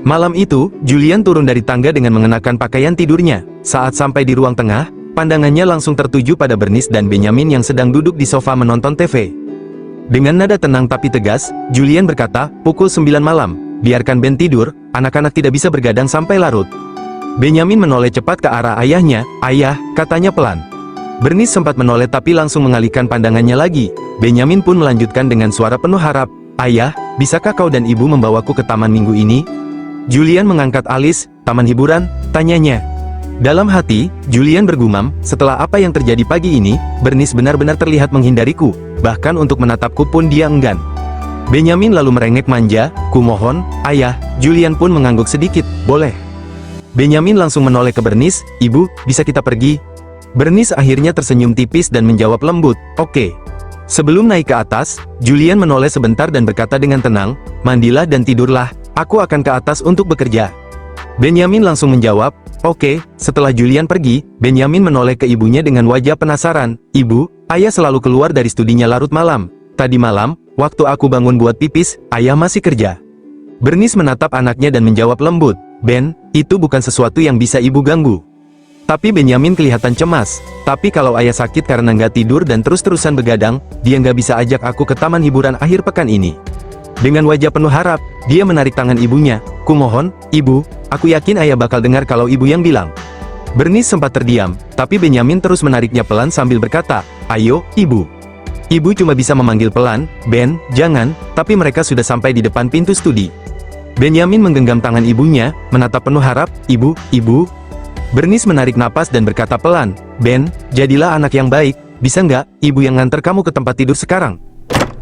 Malam itu, Julian turun dari tangga dengan mengenakan pakaian tidurnya. Saat sampai di ruang tengah, pandangannya langsung tertuju pada Bernice dan Benjamin yang sedang duduk di sofa menonton TV. Dengan nada tenang tapi tegas, Julian berkata, "Pukul 9 malam, biarkan Ben tidur, anak-anak tidak bisa bergadang sampai larut." Benjamin menoleh cepat ke arah ayahnya. "Ayah," katanya pelan. Bernice sempat menoleh tapi langsung mengalihkan pandangannya lagi. Benjamin pun melanjutkan dengan suara penuh harap, "Ayah, bisakah kau dan ibu membawaku ke taman minggu ini?" Julian mengangkat alis. "Taman hiburan?" tanyanya. Dalam hati, Julian bergumam, "Setelah apa yang terjadi pagi ini, Bernice benar-benar terlihat menghindariku. Bahkan untuk menatapku pun dia enggan." Benjamin lalu merengek manja, "Kumohon, ayah." Julian pun mengangguk sedikit, "Boleh." Benjamin langsung menoleh ke Bernice, "Ibu, bisa kita pergi?" Bernice akhirnya tersenyum tipis dan menjawab lembut, "Oke." Sebelum naik ke atas, Julian menoleh sebentar dan berkata dengan tenang, "Mandilah dan tidurlah, aku akan ke atas untuk bekerja." Benjamin langsung menjawab, "Oke." Setelah Julian pergi, Benjamin menoleh ke ibunya dengan wajah penasaran, "Ibu, ayah selalu keluar dari studinya larut malam. Tadi malam, waktu aku bangun buat pipis, ayah masih kerja." Bernice menatap anaknya dan menjawab lembut, "Ben, itu bukan sesuatu yang bisa ibu ganggu." Tapi Benjamin kelihatan cemas. "Tapi kalau ayah sakit karena nggak tidur dan terus-terusan begadang, dia nggak bisa ajak aku ke taman hiburan akhir pekan ini." Dengan wajah penuh harap, dia menarik tangan ibunya. "Kumohon, ibu, aku yakin ayah bakal dengar kalau ibu yang bilang." Bernice sempat terdiam, tapi Benjamin terus menariknya pelan sambil berkata, "Ayo, ibu." "Ibu cuma bisa memanggil pelan, Ben, jangan," tapi mereka sudah sampai di depan pintu studi. Benjamin menggenggam tangan ibunya, menatap penuh harap, "Ibu, ibu." Bernice menarik napas dan berkata pelan, "Ben, jadilah anak yang baik, bisa nggak, ibu yang nganter kamu ke tempat tidur sekarang?"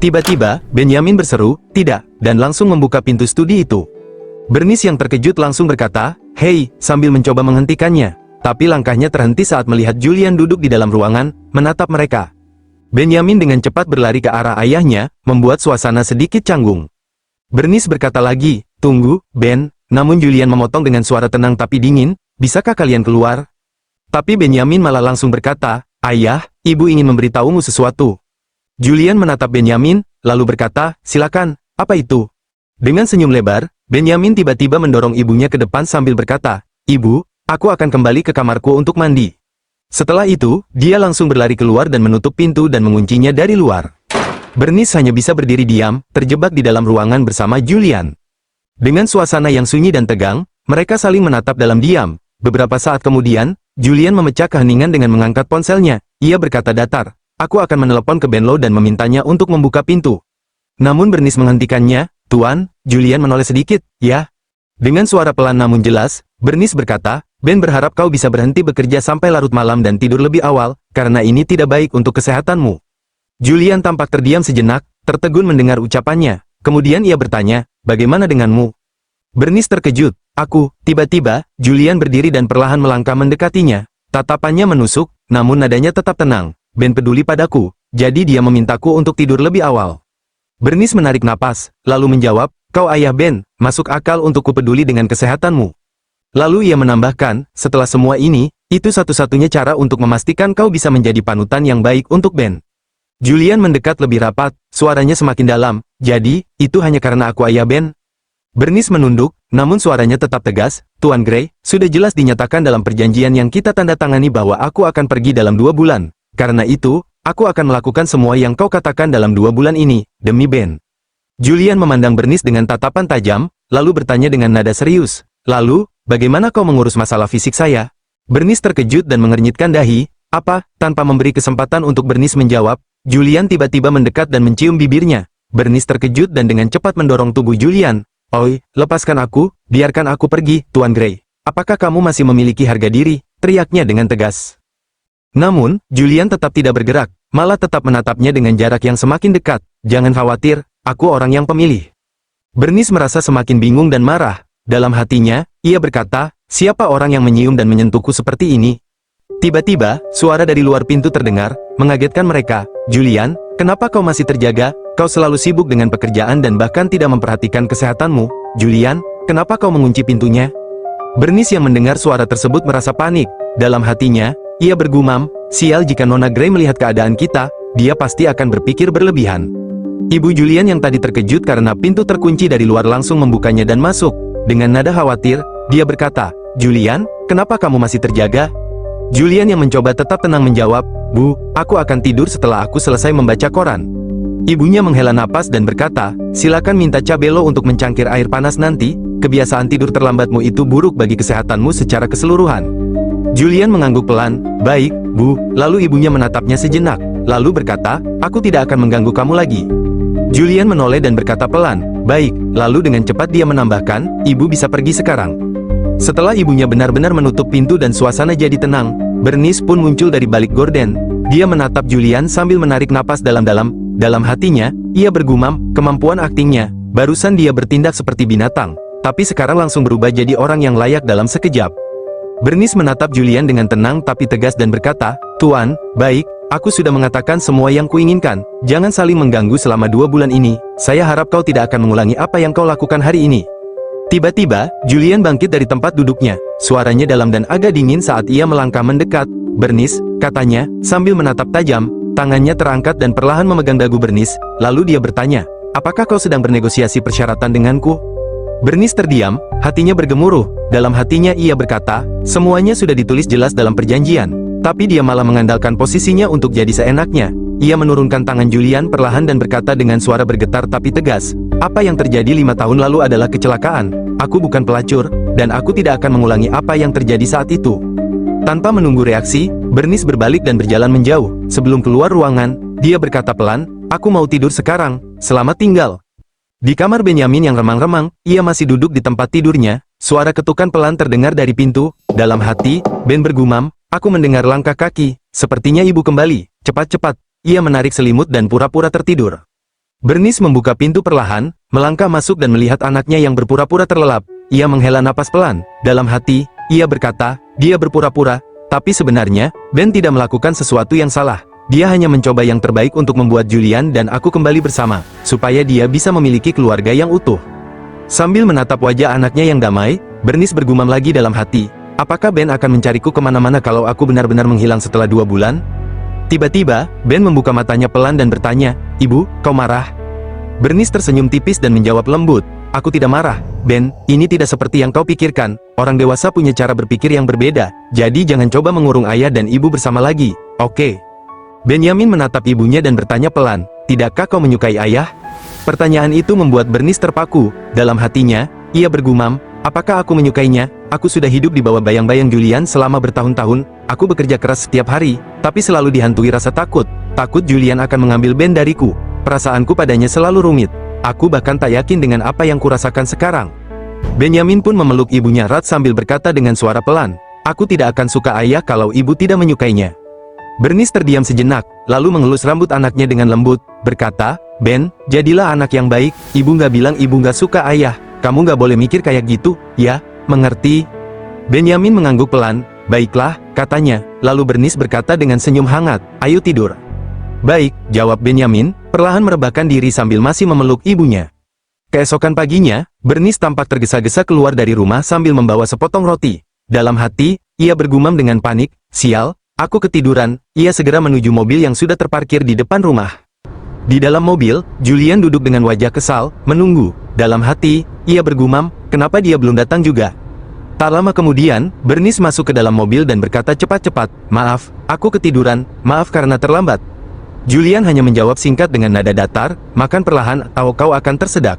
Tiba-tiba, Benjamin berseru, "Tidak," dan langsung membuka pintu studi itu. Bernice yang terkejut langsung berkata, "Hei," sambil mencoba menghentikannya. Tapi langkahnya terhenti saat melihat Julian duduk di dalam ruangan, menatap mereka. Benjamin dengan cepat berlari ke arah ayahnya, membuat suasana sedikit canggung. Bernice berkata lagi, "Tunggu, Ben," namun Julian memotong dengan suara tenang tapi dingin, "Bisakah kalian keluar?" Tapi Benjamin malah langsung berkata, "Ayah, ibu ingin memberitahumu sesuatu." Julian menatap Benjamin, lalu berkata, "Silakan, apa itu?" Dengan senyum lebar, Benjamin tiba-tiba mendorong ibunya ke depan sambil berkata, "Ibu, aku akan kembali ke kamarku untuk mandi." Setelah itu, dia langsung berlari keluar dan menutup pintu dan menguncinya dari luar. Bernice hanya bisa berdiri diam, terjebak di dalam ruangan bersama Julian. Dengan suasana yang sunyi dan tegang, mereka saling menatap dalam diam. Beberapa saat kemudian, Julian memecah keheningan dengan mengangkat ponselnya. Ia berkata datar, "Aku akan menelepon ke Benlo dan memintanya untuk membuka pintu." Namun Bernice menghentikannya. "Tuan," Julian menoleh sedikit, "Ya." Dengan suara pelan namun jelas, Bernice berkata, "Ben berharap kau bisa berhenti bekerja sampai larut malam dan tidur lebih awal, karena ini tidak baik untuk kesehatanmu." Julian tampak terdiam sejenak, tertegun mendengar ucapannya. Kemudian ia bertanya, "Bagaimana denganmu?" Bernice terkejut. "Aku." Tiba-tiba, Julian berdiri dan perlahan melangkah mendekatinya. Tatapannya menusuk, namun nadanya tetap tenang. "Ben peduli padaku, jadi dia memintaku untuk tidur lebih awal." Bernice menarik napas, lalu menjawab, "Kau ayah Ben, masuk akal untuk ku peduli dengan kesehatanmu." Lalu ia menambahkan, "Setelah semua ini, itu satu-satunya cara untuk memastikan kau bisa menjadi panutan yang baik untuk Ben." Julian mendekat lebih rapat, suaranya semakin dalam, "Jadi, itu hanya karena aku ayah Ben?" Bernice menunduk, namun suaranya tetap tegas, "Tuan Gray, sudah jelas dinyatakan dalam perjanjian yang kita tanda tangani bahwa aku akan pergi dalam 2 bulan. Karena itu, aku akan melakukan semua yang kau katakan dalam 2 bulan ini, demi Ben." Julian memandang Bernice dengan tatapan tajam, lalu bertanya dengan nada serius, "Lalu, bagaimana kau mengurus masalah fisik saya?" Bernice terkejut dan mengernyitkan dahi. "Apa?" Tanpa memberi kesempatan untuk Bernice menjawab, Julian tiba-tiba mendekat dan mencium bibirnya. Bernice terkejut dan dengan cepat mendorong tubuh Julian. "Oi, lepaskan aku, biarkan aku pergi, Tuan Gray. Apakah kamu masih memiliki harga diri?" teriaknya dengan tegas. Namun, Julian tetap tidak bergerak, malah tetap menatapnya dengan jarak yang semakin dekat. "Jangan khawatir, aku orang yang pemilih." Bernice merasa semakin bingung dan marah. Dalam hatinya, ia berkata, "Siapa orang yang menyium dan menyentuhku seperti ini?" Tiba-tiba, suara dari luar pintu terdengar, mengagetkan mereka. "Julian, kenapa kau masih terjaga? Kau selalu sibuk dengan pekerjaan dan bahkan tidak memperhatikan kesehatanmu. Julian, kenapa kau mengunci pintunya?" Bernice yang mendengar suara tersebut merasa panik. Dalam hatinya, ia bergumam, "Sial, jika Nona Gray melihat keadaan kita, dia pasti akan berpikir berlebihan." Ibu Julian yang tadi terkejut karena pintu terkunci dari luar langsung membukanya dan masuk. Dengan nada khawatir, dia berkata, "Julian, kenapa kamu masih terjaga?" Julian yang mencoba tetap tenang menjawab, "Bu, aku akan tidur setelah aku selesai membaca koran." Ibunya menghela napas dan berkata, "Silakan minta Cabello untuk mencangkir air panas nanti, kebiasaan tidur terlambatmu itu buruk bagi kesehatanmu secara keseluruhan." Julian mengangguk pelan, "Baik, Bu." Lalu ibunya menatapnya sejenak, lalu berkata, "Aku tidak akan mengganggu kamu lagi." Julian menoleh dan berkata pelan, "Baik." Lalu dengan cepat dia menambahkan, "Ibu bisa pergi sekarang." Setelah ibunya benar-benar menutup pintu dan suasana jadi tenang, Bernice pun muncul dari balik gorden. Dia menatap Julian sambil menarik napas dalam-dalam. Dalam hatinya, ia bergumam, kemampuan aktingnya, barusan dia bertindak seperti binatang, tapi sekarang langsung berubah jadi orang yang layak dalam sekejap. Bernice menatap Julian dengan tenang tapi tegas dan berkata, "Tuan, baik, aku sudah mengatakan semua yang kuinginkan, jangan saling mengganggu selama 2 bulan ini, saya harap kau tidak akan mengulangi apa yang kau lakukan hari ini." Tiba-tiba, Julian bangkit dari tempat duduknya, suaranya dalam dan agak dingin saat ia melangkah mendekat. "Bernice," katanya, sambil menatap tajam, tangannya terangkat dan perlahan memegang dagu Bernice, lalu dia bertanya, "Apakah kau sedang bernegosiasi persyaratan denganku?" Bernice terdiam, hatinya bergemuruh, dalam hatinya ia berkata, semuanya sudah ditulis jelas dalam perjanjian, tapi dia malah mengandalkan posisinya untuk jadi seenaknya. Ia menurunkan tangan Julian perlahan dan berkata dengan suara bergetar tapi tegas, "Apa yang terjadi 5 tahun lalu adalah kecelakaan, aku bukan pelacur, dan aku tidak akan mengulangi apa yang terjadi saat itu." Tanpa menunggu reaksi, Bernice berbalik dan berjalan menjauh. Sebelum keluar ruangan, dia berkata pelan, "Aku mau tidur sekarang, selamat tinggal." Di kamar Benyamin yang remang-remang, ia masih duduk di tempat tidurnya. Suara ketukan pelan terdengar dari pintu. Dalam hati, Ben bergumam, "Aku mendengar langkah kaki, sepertinya ibu kembali, cepat-cepat." Ia menarik selimut dan pura-pura tertidur. Bernice membuka pintu perlahan, melangkah masuk dan melihat anaknya yang berpura-pura terlelap. Ia menghela napas pelan. Dalam hati, ia berkata, dia berpura-pura, tapi sebenarnya, Ben tidak melakukan sesuatu yang salah. Dia hanya mencoba yang terbaik untuk membuat Julian dan aku kembali bersama, supaya dia bisa memiliki keluarga yang utuh. Sambil menatap wajah anaknya yang damai, Bernice bergumam lagi dalam hati, apakah Ben akan mencariku kemana-mana kalau aku benar-benar menghilang setelah 2 bulan? Tiba-tiba, Ben membuka matanya pelan dan bertanya, "Ibu, kau marah?" Bernice tersenyum tipis dan menjawab lembut, "Aku tidak marah, Ben, ini tidak seperti yang kau pikirkan. Orang dewasa punya cara berpikir yang berbeda, jadi jangan coba mengurung ayah dan ibu bersama lagi, oke?" Benyamin menatap ibunya dan bertanya pelan, "Tidakkah kau menyukai ayah?" Pertanyaan itu membuat Bernice terpaku. Dalam hatinya, ia bergumam, apakah aku menyukainya? Aku sudah hidup di bawah bayang-bayang Julian selama bertahun-tahun, aku bekerja keras setiap hari, tapi selalu dihantui rasa takut. Takut Julian akan mengambil Ben dariku. Perasaanku padanya selalu rumit. Aku bahkan tak yakin dengan apa yang kurasakan sekarang. Benyamin pun memeluk ibunya erat sambil berkata dengan suara pelan, "Aku tidak akan suka ayah kalau ibu tidak menyukainya." Bernice terdiam sejenak, lalu mengelus rambut anaknya dengan lembut, berkata, "Ben, jadilah anak yang baik, ibu nggak bilang ibu nggak suka ayah, kamu nggak boleh mikir kayak gitu, ya, mengerti?" Benyamin mengangguk pelan, "Baiklah," katanya, lalu Bernice berkata dengan senyum hangat, "Ayo tidur." "Baik," jawab Benyamin, perlahan merebahkan diri sambil masih memeluk ibunya. Keesokan paginya, Bernice tampak tergesa-gesa keluar dari rumah sambil membawa sepotong roti. Dalam hati, ia bergumam dengan panik, "Sial, aku ketiduran." Ia segera menuju mobil yang sudah terparkir di depan rumah. Di dalam mobil, Julian duduk dengan wajah kesal, menunggu. Dalam hati, ia bergumam, kenapa dia belum datang juga? Tak lama kemudian, Bernice masuk ke dalam mobil dan berkata cepat-cepat, "Maaf, aku ketiduran, maaf karena terlambat." Julian hanya menjawab singkat dengan nada datar, "Makan perlahan atau kau akan tersedak."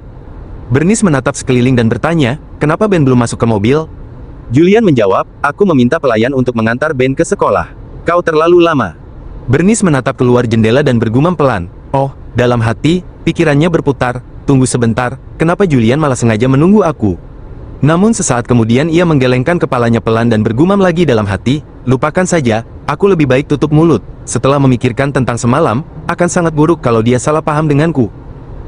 Bernice menatap sekeliling dan bertanya, "Kenapa Ben belum masuk ke mobil?" Julian menjawab, "Aku meminta pelayan untuk mengantar Ben ke sekolah. Kau terlalu lama." Bernice menatap keluar jendela dan bergumam pelan, "Oh," dalam hati, pikirannya berputar, "Tunggu sebentar, kenapa Julian malah sengaja menunggu aku?" Namun sesaat kemudian ia menggelengkan kepalanya pelan dan bergumam lagi dalam hati, "Lupakan saja, aku lebih baik tutup mulut. Setelah memikirkan tentang semalam, akan sangat buruk kalau dia salah paham denganku."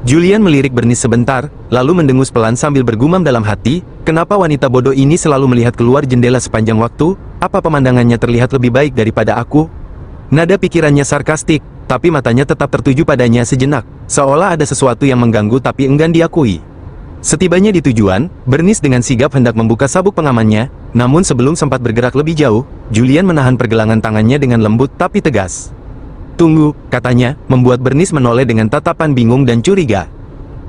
Julian melirik Bernice sebentar, lalu mendengus pelan sambil bergumam dalam hati, "Kenapa wanita bodoh ini selalu melihat keluar jendela sepanjang waktu? Apa pemandangannya terlihat lebih baik daripada aku?" Nada pikirannya sarkastik, tapi matanya tetap tertuju padanya sejenak, seolah ada sesuatu yang mengganggu tapi enggan diakui. Setibanya di tujuan, Bernice dengan sigap hendak membuka sabuk pengamannya, namun sebelum sempat bergerak lebih jauh, Julian menahan pergelangan tangannya dengan lembut tapi tegas. "Tunggu," katanya, membuat Bernice menoleh dengan tatapan bingung dan curiga.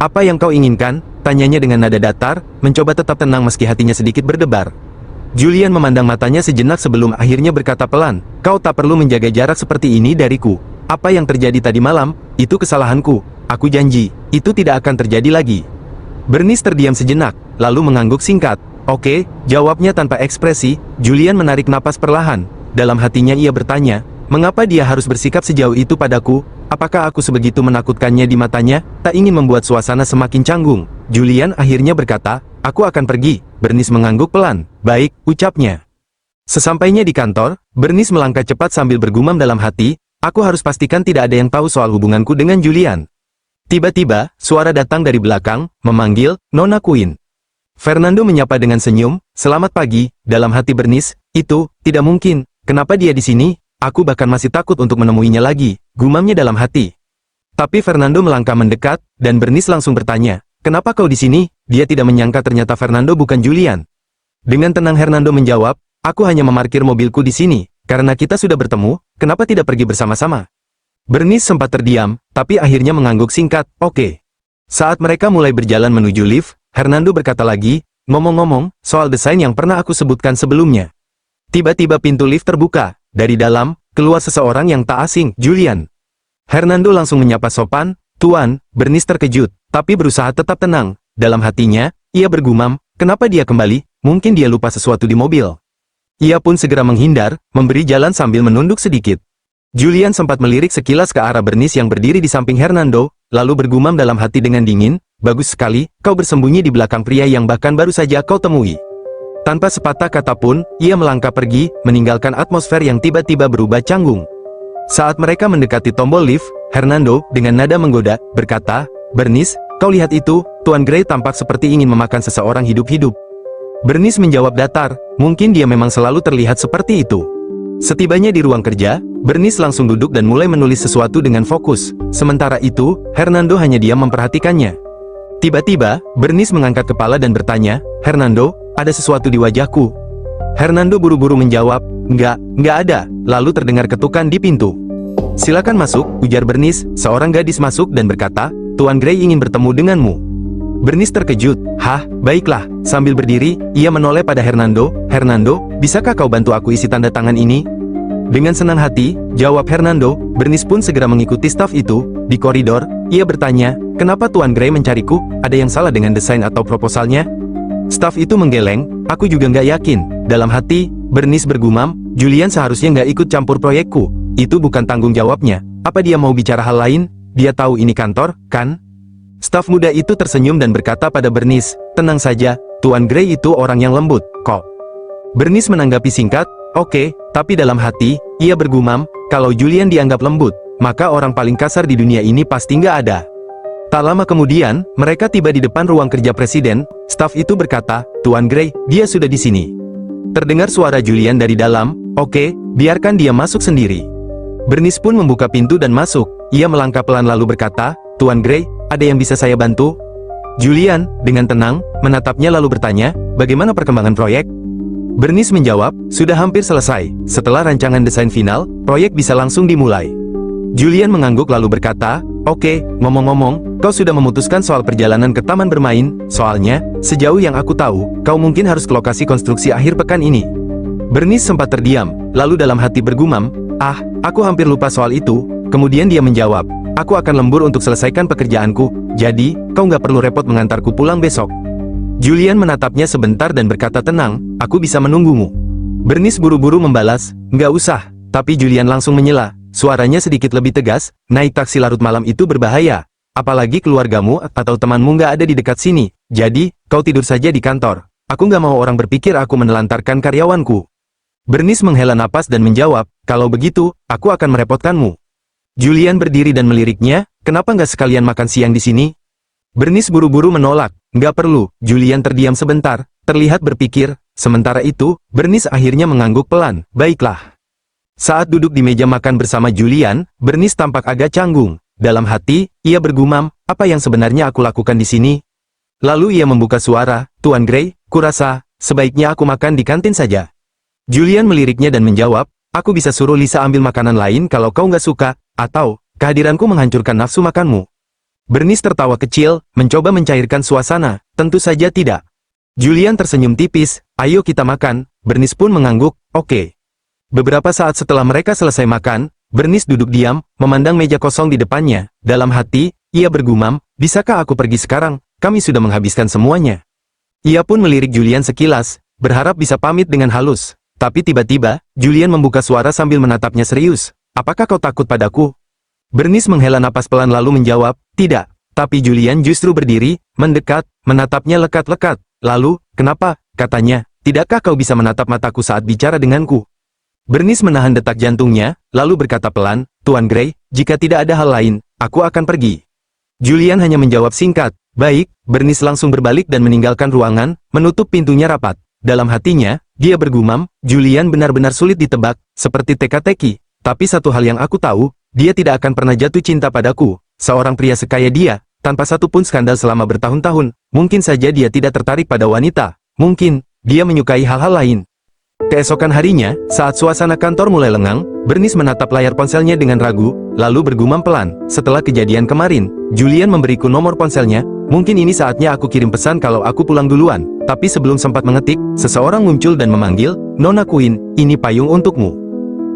"Apa yang kau inginkan?" Tanyanya dengan nada datar, mencoba tetap tenang meski hatinya sedikit berdebar. Julian memandang matanya sejenak sebelum akhirnya berkata pelan, "Kau tak perlu menjaga jarak seperti ini dariku. Apa yang terjadi tadi malam, itu kesalahanku. Aku janji, itu tidak akan terjadi lagi." Bernice terdiam sejenak, lalu mengangguk singkat. "Oke," jawabnya tanpa ekspresi. Julian menarik napas perlahan. Dalam hatinya ia bertanya, mengapa dia harus bersikap sejauh itu padaku? Apakah aku sebegitu menakutkannya di matanya? Tak ingin membuat suasana semakin canggung, Julian akhirnya berkata, "Aku akan pergi." Bernice mengangguk pelan. "Baik," ucapnya. Sesampainya di kantor, Bernice melangkah cepat sambil bergumam dalam hati, "Aku harus pastikan tidak ada yang tahu soal hubunganku dengan Julian." Tiba-tiba, suara datang dari belakang, memanggil, "Nona Queen." Fernando menyapa dengan senyum, "Selamat pagi." Dalam hati Bernice, "Itu, tidak mungkin. Kenapa dia di sini? Aku bahkan masih takut untuk menemuinya lagi," gumamnya dalam hati. Tapi Fernando melangkah mendekat, dan Bernice langsung bertanya, "Kenapa kau di sini?" Dia tidak menyangka ternyata Fernando bukan Julian. Dengan tenang Fernando menjawab, "Aku hanya memarkir mobilku di sini. Karena kita sudah bertemu, kenapa tidak pergi bersama-sama?" Bernice sempat terdiam, tapi akhirnya mengangguk singkat, "Oke." Saat mereka mulai berjalan menuju lift, Fernando berkata lagi, "Ngomong-ngomong, soal desain yang pernah aku sebutkan sebelumnya." Tiba-tiba pintu lift terbuka. Dari dalam, keluar seseorang yang tak asing, Julian. Fernando langsung menyapa sopan, "Tuan." Bernice terkejut, tapi berusaha tetap tenang. Dalam hatinya, ia bergumam, kenapa dia kembali? Mungkin dia lupa sesuatu di mobil. Ia pun segera menghindar, memberi jalan sambil menunduk sedikit. Julian sempat melirik sekilas ke arah Bernice yang berdiri di samping Fernando, lalu bergumam dalam hati dengan dingin, "Bagus sekali, kau bersembunyi di belakang pria yang bahkan baru saja kau temui." Tanpa sepatah kata pun, ia melangkah pergi, meninggalkan atmosfer yang tiba-tiba berubah canggung. Saat mereka mendekati tombol lift, Fernando, dengan nada menggoda, berkata, "Bernice, kau lihat itu, Tuan Gray tampak seperti ingin memakan seseorang hidup-hidup." Bernice menjawab datar, mungkin dia memang selalu terlihat seperti itu. Setibanya di ruang kerja, Bernice langsung duduk dan mulai menulis sesuatu dengan fokus. Sementara itu, Fernando hanya diam memperhatikannya. Tiba-tiba, Bernice mengangkat kepala dan bertanya, "Fernando, ada sesuatu di wajahku." Fernando buru-buru menjawab, Enggak ada." Lalu terdengar ketukan di pintu. "Silakan masuk," ujar Bernice. Seorang gadis masuk dan berkata, "Tuan Gray ingin bertemu denganmu." Bernice terkejut. "Hah, baiklah." Sambil berdiri, ia menoleh pada Fernando. "Fernando, bisakah kau bantu aku isi tanda tangan ini?" Dengan senang hati, jawab Fernando. Bernice pun segera mengikuti staf itu. Di koridor, ia bertanya, "Kenapa Tuan Gray mencariku? Ada yang salah dengan desain atau proposalnya?" Staf itu menggeleng, "Aku juga nggak yakin." Dalam hati, Bernice bergumam, "Julian seharusnya nggak ikut campur proyekku. Itu bukan tanggung jawabnya. Apa dia mau bicara hal lain? Dia tahu ini kantor, kan?" Staf muda itu tersenyum dan berkata pada Bernice, "Tenang saja, Tuan Gray itu orang yang lembut, kok." Bernice menanggapi singkat, "Oke," tapi dalam hati, ia bergumam, kalau Julian dianggap lembut, maka orang paling kasar di dunia ini pasti nggak ada. Tak lama kemudian, mereka tiba di depan ruang kerja presiden. Staf itu berkata, "Tuan Gray, dia sudah di sini." Terdengar suara Julian dari dalam, "Oke, biarkan dia masuk sendiri." Bernice pun membuka pintu dan masuk. Ia melangkah pelan lalu berkata, "Tuan Gray, ada yang bisa saya bantu?" Julian, dengan tenang, menatapnya lalu bertanya, "Bagaimana perkembangan proyek?" Bernice menjawab, "Sudah hampir selesai. Setelah rancangan desain final, proyek bisa langsung dimulai." Julian mengangguk lalu berkata, "Oke, ngomong-ngomong, kau sudah memutuskan soal perjalanan ke taman bermain? Soalnya, sejauh yang aku tahu, kau mungkin harus ke lokasi konstruksi akhir pekan ini." Bernice sempat terdiam, lalu dalam hati bergumam, Aku hampir lupa soal itu." Kemudian dia menjawab, "Aku akan lembur untuk selesaikan pekerjaanku, jadi, kau nggak perlu repot mengantarku pulang besok." Julian menatapnya sebentar dan berkata tenang, "Aku bisa menunggumu." Bernice buru-buru membalas, "Nggak usah." Tapi Julian langsung menyela, suaranya sedikit lebih tegas, "Naik taksi larut malam itu berbahaya. Apalagi keluargamu atau temanmu nggak ada di dekat sini. Jadi, kau tidur saja di kantor. Aku nggak mau orang berpikir aku menelantarkan karyawanku." Bernice menghela napas dan menjawab, "Kalau begitu, aku akan merepotkanmu." Julian berdiri dan meliriknya, "Kenapa nggak sekalian makan siang di sini?" Bernice buru-buru menolak, "Nggak perlu." Julian terdiam sebentar, terlihat berpikir. Sementara itu, Bernice akhirnya mengangguk pelan, "Baiklah." Saat duduk di meja makan bersama Julian, Bernice tampak agak canggung. Dalam hati, ia bergumam, "Apa yang sebenarnya aku lakukan di sini?" Lalu ia membuka suara, "Tuan Gray, kurasa, sebaiknya aku makan di kantin saja." Julian meliriknya dan menjawab, "Aku bisa suruh Lisa ambil makanan lain kalau kau nggak suka, atau, kehadiranku menghancurkan nafsu makanmu." Bernice tertawa kecil, mencoba mencairkan suasana. Tentu saja tidak. Julian tersenyum tipis. Ayo kita makan. Bernice pun mengangguk. Oke. Beberapa saat setelah mereka selesai makan, Bernice duduk diam, memandang meja kosong di depannya. Dalam hati, ia bergumam, bisakah aku pergi sekarang? Kami sudah menghabiskan semuanya. Ia pun melirik Julian sekilas, berharap bisa pamit dengan halus. Tapi tiba-tiba, Julian membuka suara sambil menatapnya serius. Apakah kau takut padaku? Bernice menghela napas pelan lalu menjawab, tidak. Tapi Julian justru berdiri, mendekat, menatapnya lekat-lekat. Lalu, kenapa? Katanya, tidakkah kau bisa menatap mataku saat bicara denganku? Bernice menahan detak jantungnya, lalu berkata pelan, Tuan Gray, jika tidak ada hal lain, aku akan pergi. Julian hanya menjawab singkat, baik. Bernice langsung berbalik dan meninggalkan ruangan, menutup pintunya rapat. Dalam hatinya, dia bergumam, Julian benar-benar sulit ditebak, seperti teka-teki. Tapi satu hal yang aku tahu, dia tidak akan pernah jatuh cinta padaku. Seorang pria sekaya dia, tanpa satu pun skandal selama bertahun-tahun, mungkin saja dia tidak tertarik pada wanita. Mungkin, dia menyukai hal-hal lain. Keesokan harinya, saat suasana kantor mulai lengang, Bernice menatap layar ponselnya dengan ragu, lalu bergumam pelan, setelah kejadian kemarin, Julian memberiku nomor ponselnya, mungkin ini saatnya aku kirim pesan kalau aku pulang duluan. Tapi sebelum sempat mengetik, seseorang muncul dan memanggil, Nona Queen, ini payung untukmu.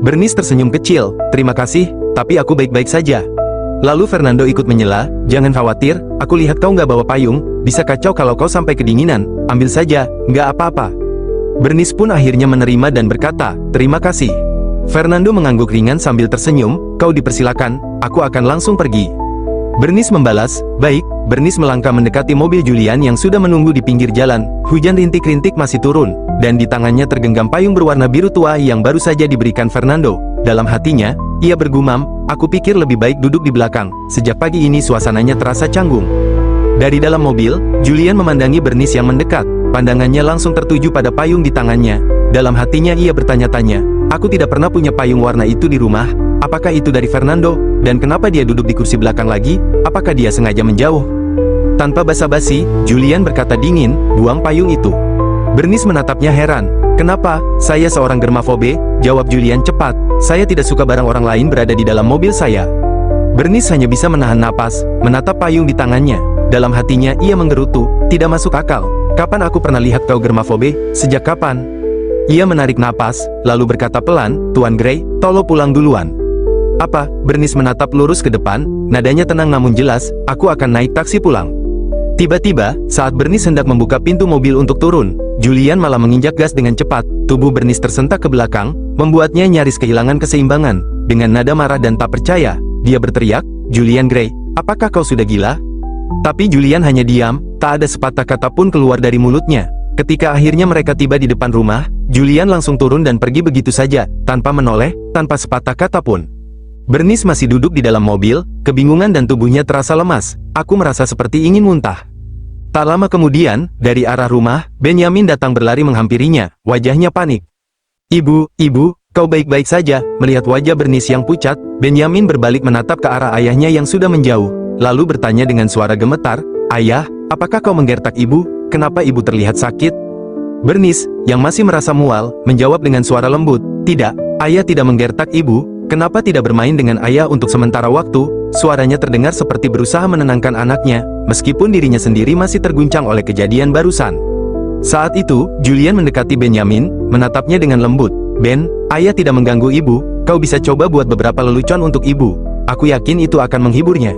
Bernice tersenyum kecil, terima kasih, tapi aku baik-baik saja. Lalu Fernando ikut menyela, jangan khawatir, aku lihat kau nggak bawa payung, bisa kacau kalau kau sampai kedinginan, ambil saja, nggak apa-apa. Bernice pun akhirnya menerima dan berkata, terima kasih. Fernando mengangguk ringan sambil tersenyum, kau dipersilakan, aku akan langsung pergi. Bernice membalas, baik. Bernice melangkah mendekati mobil Julian yang sudah menunggu di pinggir jalan. Hujan rintik-rintik masih turun, dan di tangannya tergenggam payung berwarna biru tua yang baru saja diberikan Fernando. Dalam hatinya, ia bergumam, aku pikir lebih baik duduk di belakang. Sejak pagi ini suasananya terasa canggung. Dari dalam mobil, Julian memandangi Bernice yang mendekat. Pandangannya langsung tertuju pada payung di tangannya. Dalam hatinya ia bertanya-tanya, aku tidak pernah punya payung warna itu di rumah. Apakah itu dari Fernando? Dan kenapa dia duduk di kursi belakang lagi? Apakah dia sengaja menjauh? Tanpa basa-basi, Julian berkata dingin, buang payung itu. Bernice menatapnya heran. Kenapa? Saya seorang germafobe, jawab Julian cepat. Saya tidak suka barang orang lain berada di dalam mobil saya. Bernice hanya bisa menahan napas, menatap payung di tangannya. Dalam hatinya ia menggerutu, tidak masuk akal. Kapan aku pernah lihat kau germafobe? Sejak kapan? Ia menarik napas, lalu berkata pelan, Tuan Gray, tolong pulang duluan. Apa? Bernice menatap lurus ke depan, nadanya tenang namun jelas, aku akan naik taksi pulang. Tiba-tiba, saat Bernice hendak membuka pintu mobil untuk turun, Julian malah menginjak gas dengan cepat. Tubuh Bernice tersentak ke belakang, membuatnya nyaris kehilangan keseimbangan. Dengan nada marah dan tak percaya, dia berteriak, Julian Gray, apakah kau sudah gila? Tapi Julian hanya diam, tak ada sepatah kata pun keluar dari mulutnya. Ketika akhirnya mereka tiba di depan rumah, Julian langsung turun dan pergi begitu saja, tanpa menoleh, tanpa sepatah kata pun. Bernice masih duduk di dalam mobil, kebingungan dan tubuhnya terasa lemas. Aku merasa seperti ingin muntah. Tak lama kemudian, dari arah rumah, Benjamin datang berlari menghampirinya, wajahnya panik. Ibu, kau baik-baik saja? Melihat wajah Bernice yang pucat, Benjamin berbalik menatap ke arah ayahnya yang sudah menjauh, lalu bertanya dengan suara gemetar, Ayah, apakah kau menggertak ibu? Kenapa ibu terlihat sakit? Bernice, yang masih merasa mual, menjawab dengan suara lembut, tidak, ayah tidak menggertak ibu. Kenapa tidak bermain dengan ayah untuk sementara waktu? Suaranya terdengar seperti berusaha menenangkan anaknya, meskipun dirinya sendiri masih terguncang oleh kejadian barusan. Saat itu, Julian mendekati Benjamin, menatapnya dengan lembut. Ben, ayah tidak mengganggu ibu, kau bisa coba buat beberapa lelucon untuk ibu. Aku yakin itu akan menghiburnya.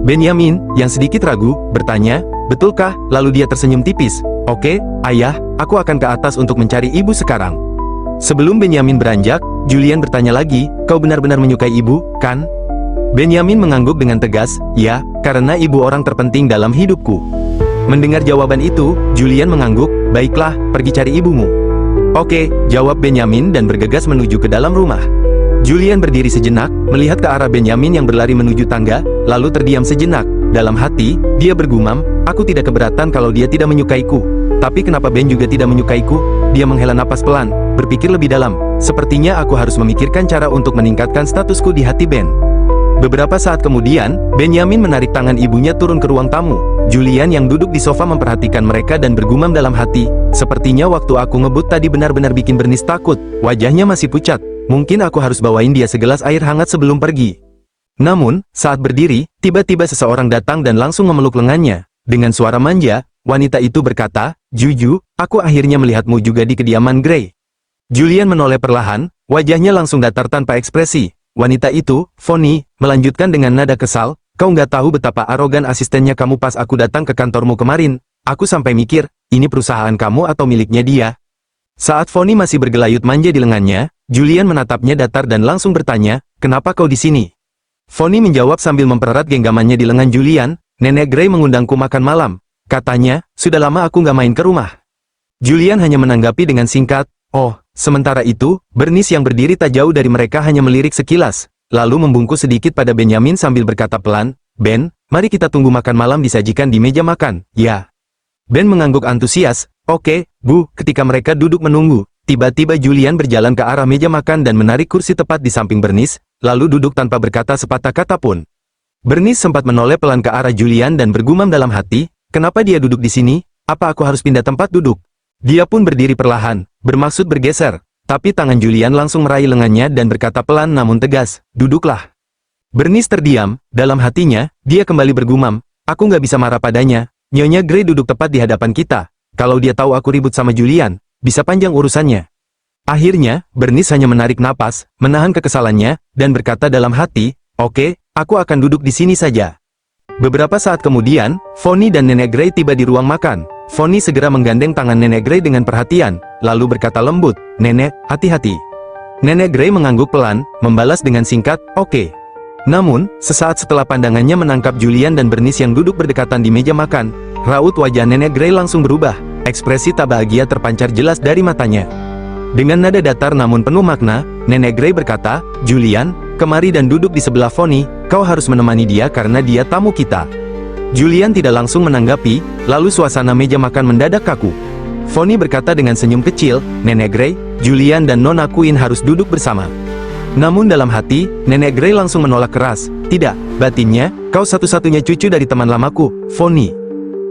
Benjamin, yang sedikit ragu, bertanya, betulkah? Lalu dia tersenyum tipis. Oke, ayah, aku akan ke atas untuk mencari ibu sekarang. Sebelum Benjamin beranjak, Julian bertanya lagi, kau benar-benar menyukai ibu, kan? Benjamin mengangguk dengan tegas, ya, karena ibu orang terpenting dalam hidupku. Mendengar jawaban itu, Julian mengangguk, baiklah, pergi cari ibumu. Oke, jawab Benjamin dan bergegas menuju ke dalam rumah. Julian berdiri sejenak, melihat ke arah Benjamin yang berlari menuju tangga, lalu terdiam sejenak. Dalam hati, dia bergumam, aku tidak keberatan kalau dia tidak menyukaiku. Tapi kenapa Ben juga tidak menyukaiku? Dia menghela napas pelan, berpikir lebih dalam. Sepertinya aku harus memikirkan cara untuk meningkatkan statusku di hati Ben. Beberapa saat kemudian, Benjamin menarik tangan ibunya turun ke ruang tamu. Julian yang duduk di sofa memperhatikan mereka dan bergumam dalam hati, sepertinya waktu aku ngebut tadi benar-benar bikin Bernice takut. Wajahnya masih pucat. Mungkin aku harus bawain dia segelas air hangat sebelum pergi. Namun, saat berdiri, tiba-tiba seseorang datang dan langsung memeluk lengannya. Dengan suara manja, wanita itu berkata, "Juju, aku akhirnya melihatmu juga di kediaman Gray." Julian menoleh perlahan, wajahnya langsung datar tanpa ekspresi. Wanita itu, Fonny, melanjutkan dengan nada kesal, "Kau nggak tahu betapa arogan asistennya kamu pas aku datang ke kantormu kemarin. Aku sampai mikir, ini perusahaan kamu atau miliknya dia?" Saat Fonny masih bergelayut manja di lengannya, Julian menatapnya datar dan langsung bertanya, "Kenapa kau di sini?" Fonny menjawab sambil mempererat genggamannya di lengan Julian, "Nenek Gray mengundangku makan malam. Katanya, sudah lama aku nggak main ke rumah." Julian hanya menanggapi dengan singkat, "Oh." Sementara itu, Bernice yang berdiri tak jauh dari mereka hanya melirik sekilas, lalu membungkuk sedikit pada Benjamin sambil berkata pelan, "Ben, mari kita tunggu makan malam disajikan di meja makan, ya." Ben mengangguk antusias, "Oke, Bu." Ketika mereka duduk menunggu, tiba-tiba Julian berjalan ke arah meja makan dan menarik kursi tepat di samping Bernice, lalu duduk tanpa berkata sepatah kata pun. Bernice sempat menoleh pelan ke arah Julian dan bergumam dalam hati, "Kenapa dia duduk di sini? Apa aku harus pindah tempat duduk?" Dia pun berdiri perlahan, bermaksud bergeser, tapi tangan Julian langsung meraih lengannya dan berkata pelan namun tegas, "Duduklah." Bernice terdiam, dalam hatinya, dia kembali bergumam, "Aku nggak bisa marah padanya, Nyonya Gray duduk tepat di hadapan kita. Kalau dia tahu aku ribut sama Julian, bisa panjang urusannya." Akhirnya, Bernice hanya menarik napas, menahan kekesalannya, dan berkata dalam hati, "Oke, aku akan duduk di sini saja." Beberapa saat kemudian, Fonny dan Nenek Gray tiba di ruang makan. Fonny segera menggandeng tangan Nenek Gray dengan perhatian, lalu berkata lembut, "Nenek, hati-hati." Nenek Gray mengangguk pelan, membalas dengan singkat, "Oke." Namun, sesaat setelah pandangannya menangkap Julian dan Bernice yang duduk berdekatan di meja makan, raut wajah Nenek Gray langsung berubah, ekspresi tak bahagia terpancar jelas dari matanya. Dengan nada datar namun penuh makna, Nenek Gray berkata, "Julian, kemari dan duduk di sebelah Fonny, kau harus menemani dia karena dia tamu kita." Julian tidak langsung menanggapi, lalu suasana meja makan mendadak kaku. Fonny berkata dengan senyum kecil, "Nenek Gray, Julian dan Nona Queen harus duduk bersama." Namun dalam hati, Nenek Gray langsung menolak keras, "Tidak," batinnya, "kau satu-satunya cucu dari teman lamaku, Fonny."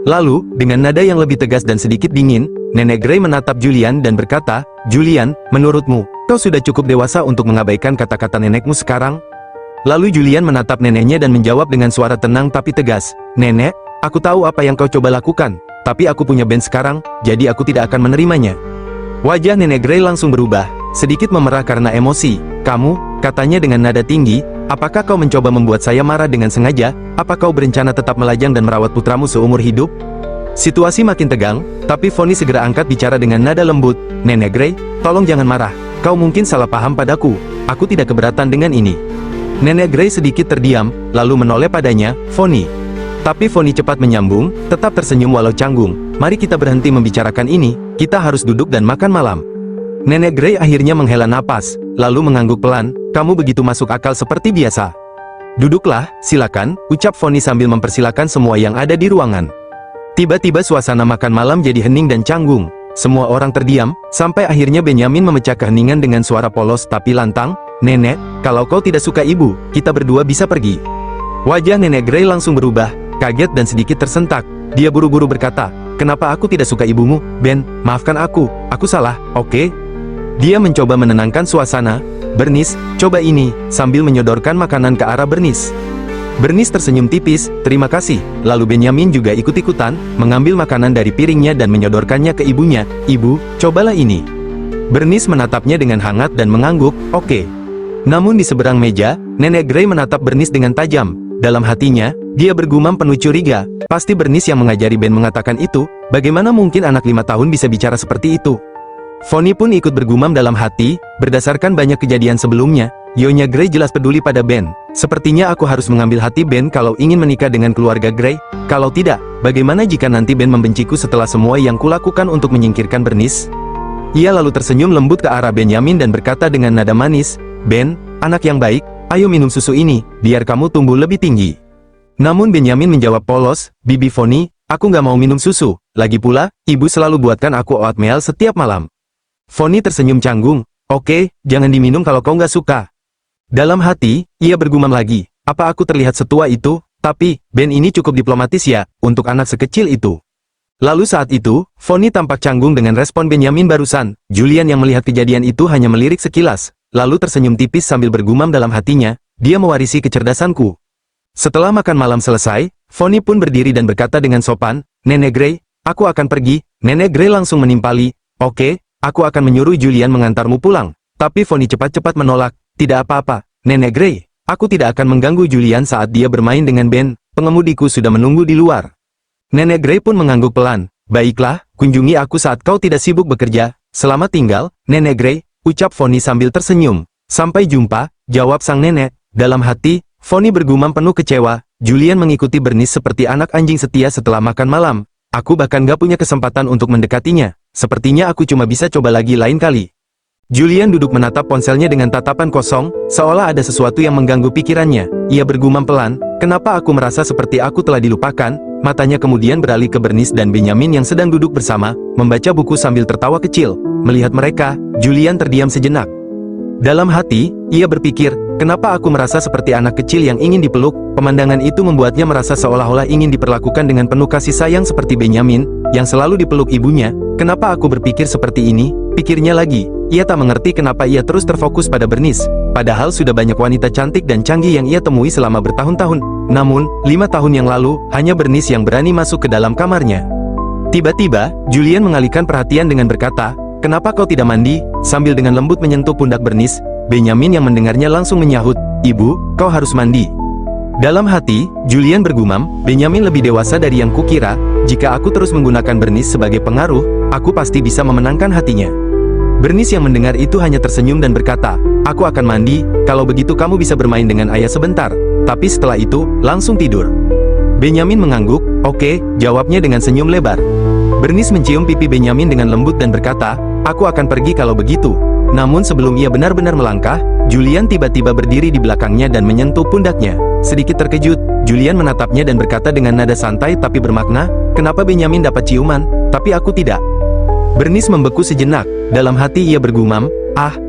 Lalu, dengan nada yang lebih tegas dan sedikit dingin, Nenek Gray menatap Julian dan berkata, "Julian, menurutmu, kau sudah cukup dewasa untuk mengabaikan kata-kata nenekmu sekarang?" Lalu Julian menatap neneknya dan menjawab dengan suara tenang tapi tegas, "Nenek, aku tahu apa yang kau coba lakukan, tapi aku punya band sekarang, jadi aku tidak akan menerimanya." Wajah Nenek Gray langsung berubah, sedikit memerah karena emosi. "Kamu," katanya dengan nada tinggi, "apakah kau mencoba membuat saya marah dengan sengaja? Apa kau berencana tetap melajang dan merawat putramu seumur hidup?" Situasi makin tegang, tapi Fonny segera angkat bicara dengan nada lembut, "Nenek Gray, tolong jangan marah, kau mungkin salah paham padaku, aku tidak keberatan dengan ini." Nenek Gray sedikit terdiam, lalu menoleh padanya, "Fonny." Tapi Fonny cepat menyambung, tetap tersenyum walau canggung, "Mari kita berhenti membicarakan ini, kita harus duduk dan makan malam." Nenek Gray akhirnya menghela napas, lalu mengangguk pelan, "Kamu begitu masuk akal seperti biasa. Duduklah, silakan," ucap Fonny sambil mempersilakan semua yang ada di ruangan. Tiba-tiba suasana makan malam jadi hening dan canggung. Semua orang terdiam, sampai akhirnya Benjamin memecah keheningan dengan suara polos tapi lantang, "Nenek, kalau kau tidak suka ibu, kita berdua bisa pergi." Wajah Nenek Gray langsung berubah, kaget dan sedikit tersentak. Dia buru-buru berkata, "Kenapa aku tidak suka ibumu, Ben? Maafkan aku salah, oke?" Dia mencoba menenangkan suasana. "Bernice, coba ini," sambil menyodorkan makanan ke arah Bernice. Bernice tersenyum tipis, "Terima kasih." Lalu Benjamin juga ikut-ikutan, mengambil makanan dari piringnya dan menyodorkannya ke ibunya. "Ibu, cobalah ini." Bernice menatapnya dengan hangat dan mengangguk, "Oke." Namun di seberang meja, Nenek Gray menatap Bernice dengan tajam. Dalam hatinya, dia bergumam penuh curiga, pasti Bernice yang mengajari Ben mengatakan itu, bagaimana mungkin anak 5 tahun bisa bicara seperti itu? Fonny pun ikut bergumam dalam hati, berdasarkan banyak kejadian sebelumnya, Nyonya Gray jelas peduli pada Ben. Sepertinya aku harus mengambil hati Ben kalau ingin menikah dengan keluarga Gray, kalau tidak, bagaimana jika nanti Ben membenciku setelah semua yang kulakukan untuk menyingkirkan Bernice? Ia lalu tersenyum lembut ke arah Benjamin dan berkata dengan nada manis, "Ben, anak yang baik, ayo minum susu ini, biar kamu tumbuh lebih tinggi." Namun Benjamin menjawab polos, "Bibi Fonny, aku nggak mau minum susu, lagi pula, ibu selalu buatkan aku oatmeal setiap malam." Fonny tersenyum canggung, "Oke, jangan diminum kalau kau nggak suka." Dalam hati, ia bergumam lagi, "Apa aku terlihat setua itu? Tapi, Ben ini cukup diplomatis ya, untuk anak sekecil itu." Lalu saat itu, Fonny tampak canggung dengan respon Benjamin barusan. Julian yang melihat kejadian itu hanya melirik sekilas, lalu tersenyum tipis sambil bergumam dalam hatinya, dia mewarisi kecerdasanku. Setelah makan malam selesai, Fonny pun berdiri dan berkata dengan sopan, Nenek Grey, aku akan pergi. Nenek Grey langsung menimpali, oke, aku akan menyuruh Julian mengantarmu pulang. Tapi Fonny cepat-cepat menolak, tidak apa-apa, Nenek Grey, aku tidak akan mengganggu Julian saat dia bermain dengan Ben, pengemudiku sudah menunggu di luar. Nenek Grey pun mengangguk pelan, baiklah, kunjungi aku saat kau tidak sibuk bekerja, selamat tinggal, Nenek Grey, ucap Fonny sambil tersenyum. Sampai jumpa, jawab sang nenek, dalam hati, Fonny bergumam penuh kecewa, Julian mengikuti Bernice seperti anak anjing setia setelah makan malam, aku bahkan gak punya kesempatan untuk mendekatinya, sepertinya aku cuma bisa coba lagi lain kali. Julian duduk menatap ponselnya dengan tatapan kosong, seolah ada sesuatu yang mengganggu pikirannya. Ia bergumam pelan, kenapa aku merasa seperti aku telah dilupakan? Matanya kemudian beralih ke Bernice dan Benjamin yang sedang duduk bersama, membaca buku sambil tertawa kecil. Melihat mereka, Julian terdiam sejenak. Dalam hati, ia berpikir, kenapa aku merasa seperti anak kecil yang ingin dipeluk? Pemandangan itu membuatnya merasa seolah-olah ingin diperlakukan dengan penuh kasih sayang seperti Benjamin, yang selalu dipeluk ibunya. Kenapa aku berpikir seperti ini? Pikirnya lagi. Ia tak mengerti kenapa ia terus terfokus pada Bernice, padahal sudah banyak wanita cantik dan canggih yang ia temui selama bertahun-tahun. Namun, 5 tahun yang lalu, hanya Bernice yang berani masuk ke dalam kamarnya. Tiba-tiba, Julian mengalihkan perhatian dengan berkata, kenapa kau tidak mandi? Sambil dengan lembut menyentuh pundak Bernice, Benjamin yang mendengarnya langsung menyahut, ibu, kau harus mandi. Dalam hati, Julian bergumam, Benjamin lebih dewasa dari yang kukira, jika aku terus menggunakan Bernice sebagai pengaruh, aku pasti bisa memenangkan hatinya. Bernice yang mendengar itu hanya tersenyum dan berkata, aku akan mandi, kalau begitu kamu bisa bermain dengan ayah sebentar, tapi setelah itu, langsung tidur. Benjamin mengangguk, oke, jawabnya dengan senyum lebar. Bernice mencium pipi Benjamin dengan lembut dan berkata, aku akan pergi kalau begitu. Namun sebelum ia benar-benar melangkah, Julian tiba-tiba berdiri di belakangnya dan menyentuh pundaknya. Sedikit terkejut, Julian menatapnya dan berkata dengan nada santai tapi bermakna, kenapa Benjamin dapat ciuman, tapi aku tidak? Bernice membeku sejenak, dalam hati ia bergumam,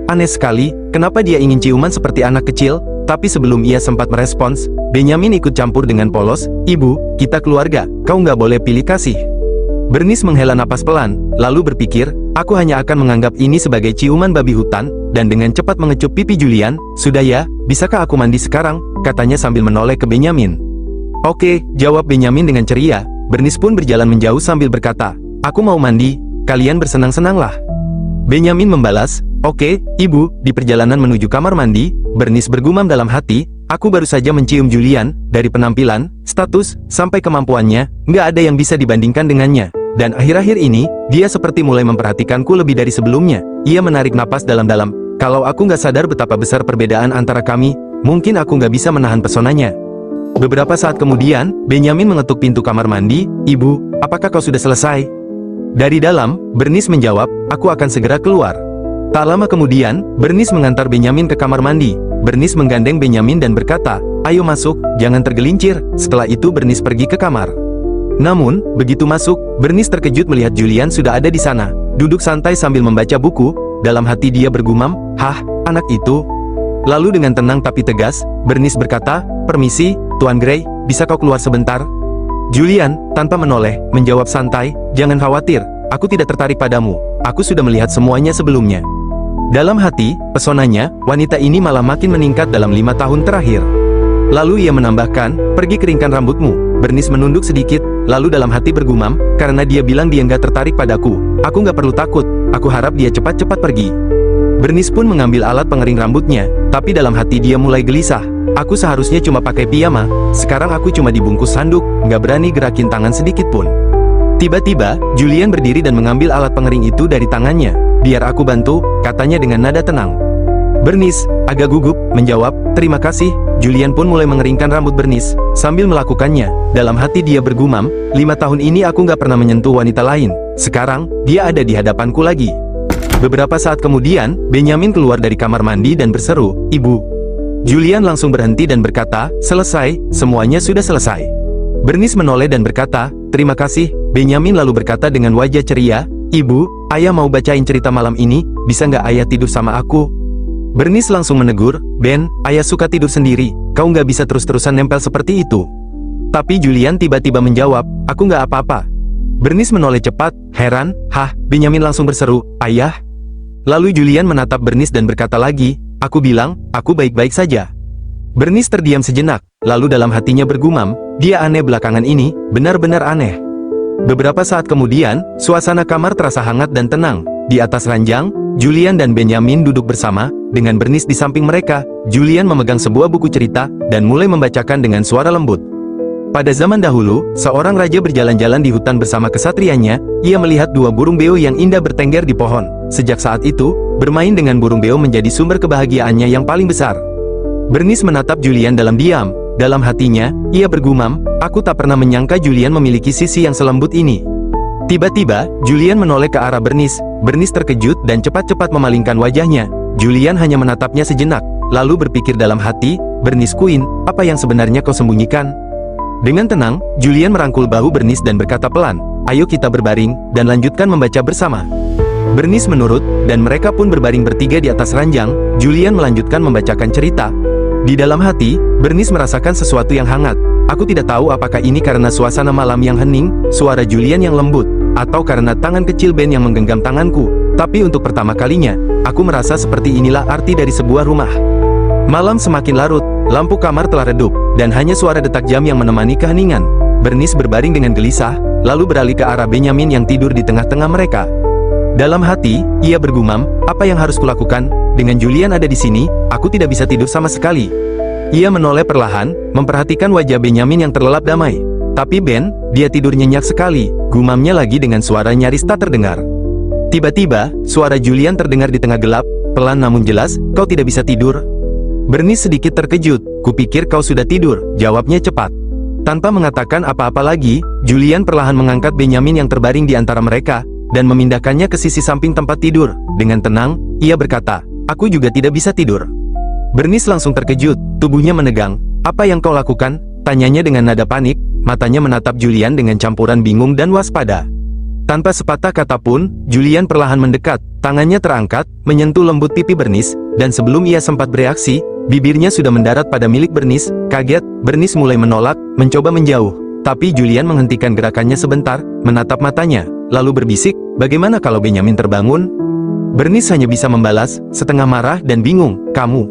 aneh sekali, kenapa dia ingin ciuman seperti anak kecil? Tapi sebelum ia sempat merespons, Benjamin ikut campur dengan polos, ibu, kita keluarga, kau nggak boleh pilih kasih. Bernice menghela napas pelan, lalu berpikir, aku hanya akan menganggap ini sebagai ciuman babi hutan, dan dengan cepat mengecup pipi Julian, sudah ya, bisakah aku mandi sekarang? Katanya sambil menoleh ke Benjamin. Oke, jawab Benjamin dengan ceria. Bernice pun berjalan menjauh sambil berkata, aku mau mandi. Kalian bersenang-senanglah. Benjamin membalas, oke, ibu. Di perjalanan menuju kamar mandi, Bernice bergumam dalam hati, aku baru saja mencium Julian, dari penampilan, status, sampai kemampuannya, nggak ada yang bisa dibandingkan dengannya. Dan akhir-akhir ini, dia seperti mulai memperhatikanku lebih dari sebelumnya. Ia menarik napas dalam-dalam, kalau aku nggak sadar betapa besar perbedaan antara kami, mungkin aku nggak bisa menahan pesonanya. Beberapa saat kemudian, Benjamin mengetuk pintu kamar mandi, ibu, apakah kau sudah selesai? Dari dalam, Bernice menjawab, aku akan segera keluar. Tak lama kemudian, Bernice mengantar Benjamin ke kamar mandi. Bernice menggandeng Benjamin dan berkata, ayo masuk, jangan tergelincir. Setelah itu Bernice pergi ke kamar. Namun, begitu masuk, Bernice terkejut melihat Julian sudah ada di sana, duduk santai sambil membaca buku. Dalam hati dia bergumam, anak itu. Lalu dengan tenang tapi tegas, Bernice berkata, permisi, Tuan Grey, bisa kau keluar sebentar? Julian, tanpa menoleh, menjawab santai, jangan khawatir, aku tidak tertarik padamu, aku sudah melihat semuanya sebelumnya. Dalam hati, pesonanya, wanita ini malah makin meningkat dalam 5 tahun terakhir. Lalu ia menambahkan, pergi keringkan rambutmu. Bernice menunduk sedikit, lalu dalam hati bergumam, karena dia bilang dia nggak tertarik padaku, aku nggak perlu takut, aku harap dia cepat-cepat pergi. Bernice pun mengambil alat pengering rambutnya, tapi dalam hati dia mulai gelisah. Aku seharusnya cuma pakai piyama, sekarang aku cuma dibungkus handuk, nggak berani gerakin tangan sedikit pun. Tiba-tiba, Julian berdiri dan mengambil alat pengering itu dari tangannya. Biar aku bantu, katanya dengan nada tenang. Bernice, agak gugup, menjawab, terima kasih. Julian pun mulai mengeringkan rambut Bernice, sambil melakukannya. Dalam hati dia bergumam, 5 tahun ini aku nggak pernah menyentuh wanita lain. Sekarang, dia ada di hadapanku lagi. Beberapa saat kemudian, Benjamin keluar dari kamar mandi dan berseru, ibu. Julian langsung berhenti dan berkata, selesai, semuanya sudah selesai. Bernice menoleh dan berkata, terima kasih. Benjamin lalu berkata dengan wajah ceria, ibu, ayah mau bacain cerita malam ini, bisa nggak ayah tidur sama aku? Bernice langsung menegur, Ben, ayah suka tidur sendiri, kau nggak bisa terus-terusan nempel seperti itu. Tapi Julian tiba-tiba menjawab, aku nggak apa-apa. Bernice menoleh cepat, heran, Benjamin langsung berseru, ayah. Lalu Julian menatap Bernice dan berkata lagi, aku bilang, aku baik-baik saja. Bernice terdiam sejenak, lalu dalam hatinya bergumam, dia aneh belakangan ini, benar-benar aneh. Beberapa saat kemudian, suasana kamar terasa hangat dan tenang. Di atas ranjang, Julian dan Benjamin duduk bersama, dengan Bernice di samping mereka. Julian memegang sebuah buku cerita, dan mulai membacakan dengan suara lembut. Pada zaman dahulu, seorang raja berjalan-jalan di hutan bersama kesatrianya. Ia melihat dua burung beo yang indah bertengger di pohon. Sejak saat itu, bermain dengan burung beo menjadi sumber kebahagiaannya yang paling besar. Bernice menatap Julian dalam diam. Dalam hatinya, ia bergumam, aku tak pernah menyangka Julian memiliki sisi yang selembut ini. Tiba-tiba, Julian menoleh ke arah Bernice. Bernice terkejut dan cepat-cepat memalingkan wajahnya. Julian hanya menatapnya sejenak, lalu berpikir dalam hati, Bernice Queen, apa yang sebenarnya kau sembunyikan? Dengan tenang, Julian merangkul bahu Bernice dan berkata pelan, ayo kita berbaring, dan lanjutkan membaca bersama. Bernice menurut, dan mereka pun berbaring bertiga di atas ranjang. Julian melanjutkan membacakan cerita. Di dalam hati, Bernice merasakan sesuatu yang hangat. Aku tidak tahu apakah ini karena suasana malam yang hening, suara Julian yang lembut, atau karena tangan kecil Ben yang menggenggam tanganku. Tapi untuk pertama kalinya, aku merasa seperti inilah arti dari sebuah rumah. Malam semakin larut, lampu kamar telah redup, dan hanya suara detak jam yang menemani keheningan. Bernice berbaring dengan gelisah, lalu beralih ke arah Benjamin yang tidur di tengah-tengah mereka. Dalam hati, ia bergumam, apa yang harus kulakukan? Dengan Julian ada di sini, aku tidak bisa tidur sama sekali. Ia menoleh perlahan, memperhatikan wajah Benjamin yang terlelap damai. Tapi Ben, dia tidur nyenyak sekali, gumamnya lagi dengan suara nyaris tak terdengar. Tiba-tiba, suara Julian terdengar di tengah gelap, pelan namun jelas, kau tidak bisa tidur? Bernice sedikit terkejut, kupikir kau sudah tidur, jawabnya cepat. Tanpa mengatakan apa-apa lagi, Julian perlahan mengangkat Benjamin yang terbaring di antara mereka, dan memindahkannya ke sisi samping tempat tidur. Dengan tenang, ia berkata, aku juga tidak bisa tidur. Bernice langsung terkejut, tubuhnya menegang. Apa yang kau lakukan? Tanyanya dengan nada panik, matanya menatap Julian dengan campuran bingung dan waspada. Tanpa sepatah kata pun, Julian perlahan mendekat, tangannya terangkat, menyentuh lembut pipi Bernice, dan sebelum ia sempat bereaksi, bibirnya sudah mendarat pada milik Bernice. Kaget, Bernice mulai menolak, mencoba menjauh. Tapi Julian menghentikan gerakannya sebentar, menatap matanya, lalu berbisik, bagaimana kalau Benjamin terbangun? Bernice hanya bisa membalas, setengah marah dan bingung, kamu.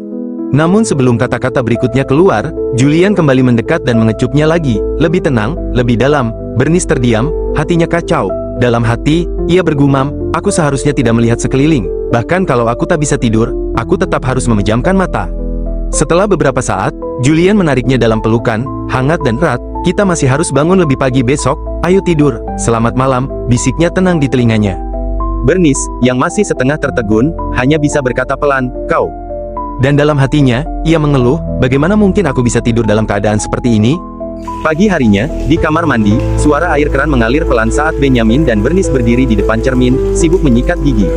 Namun sebelum kata-kata berikutnya keluar, Julian kembali mendekat dan mengecupnya lagi, lebih tenang, lebih dalam. Bernice terdiam, hatinya kacau. Dalam hati, ia bergumam, aku seharusnya tidak melihat sekeliling. Bahkan kalau aku tak bisa tidur, aku tetap harus memejamkan mata. Setelah beberapa saat, Julian menariknya dalam pelukan, hangat dan erat. Kita masih harus bangun lebih pagi besok, ayo tidur, selamat malam, bisiknya tenang di telinganya. Bernice, yang masih setengah tertegun, hanya bisa berkata pelan, kau. Dan dalam hatinya, ia mengeluh, bagaimana mungkin aku bisa tidur dalam keadaan seperti ini? Pagi harinya, di kamar mandi, suara air keran mengalir pelan saat Benjamin dan Bernice berdiri di depan cermin, sibuk menyikat gigi.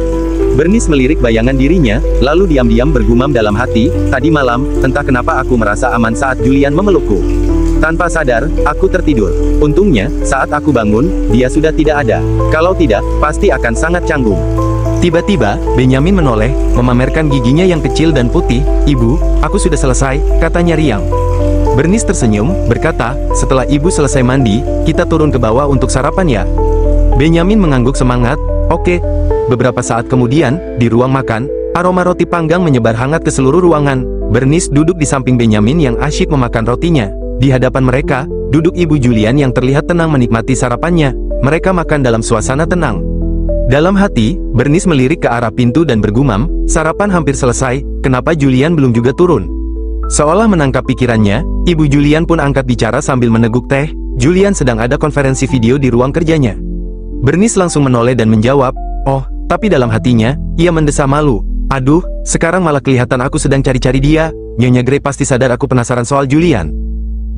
Bernice melirik bayangan dirinya, lalu diam-diam bergumam dalam hati, tadi malam, entah kenapa aku merasa aman saat Julian memelukku. Tanpa sadar, aku tertidur. Untungnya, saat aku bangun, dia sudah tidak ada. Kalau tidak, pasti akan sangat canggung. Tiba-tiba, Benjamin menoleh, memamerkan giginya yang kecil dan putih. Ibu, aku sudah selesai, katanya riang. Bernice tersenyum, berkata, setelah ibu selesai mandi, kita turun ke bawah untuk sarapan ya. Benjamin mengangguk semangat, oke. Beberapa saat kemudian, di ruang makan, aroma roti panggang menyebar hangat ke seluruh ruangan. Bernice duduk di samping Benjamin yang asyik memakan rotinya. Di hadapan mereka, duduk ibu Julian yang terlihat tenang menikmati sarapannya. Mereka makan dalam suasana tenang. Dalam hati, Bernice melirik ke arah pintu dan bergumam, sarapan hampir selesai, kenapa Julian belum juga turun? Seolah menangkap pikirannya, ibu Julian pun angkat bicara sambil meneguk teh. Julian sedang ada konferensi video di ruang kerjanya. Bernice langsung menoleh dan menjawab, oh, tapi dalam hatinya, ia mendesah malu. Aduh, sekarang malah kelihatan aku sedang cari-cari dia. Nyonya Grey pasti sadar aku penasaran soal Julian.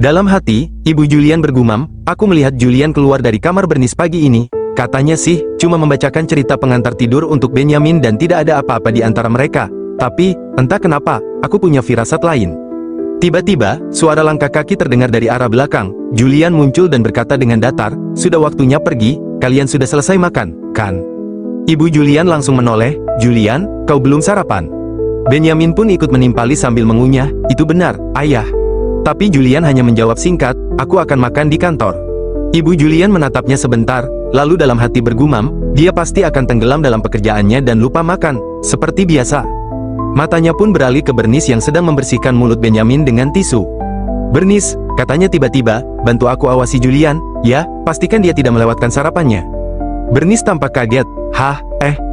Dalam hati, ibu Julian bergumam, aku melihat Julian keluar dari kamar Bernice pagi ini. Katanya sih, cuma membacakan cerita pengantar tidur untuk Benjamin dan tidak ada apa-apa di antara mereka. Tapi, entah kenapa, aku punya firasat lain. Tiba-tiba, suara langkah kaki terdengar dari arah belakang. Julian muncul dan berkata dengan datar, sudah waktunya pergi, kalian sudah selesai makan, kan? Ibu Julian langsung menoleh, Julian, kau belum sarapan. Benjamin pun ikut menimpali sambil mengunyah, itu benar, ayah. Tapi Julian hanya menjawab singkat, aku akan makan di kantor. Ibu Julian menatapnya sebentar, lalu dalam hati bergumam, dia pasti akan tenggelam dalam pekerjaannya dan lupa makan, seperti biasa. Matanya pun beralih ke Bernice yang sedang membersihkan mulut Benjamin dengan tisu. "Bernice," katanya tiba-tiba, "bantu aku awasi Julian, ya, pastikan dia tidak melewatkan sarapannya." Bernice tampak kaget.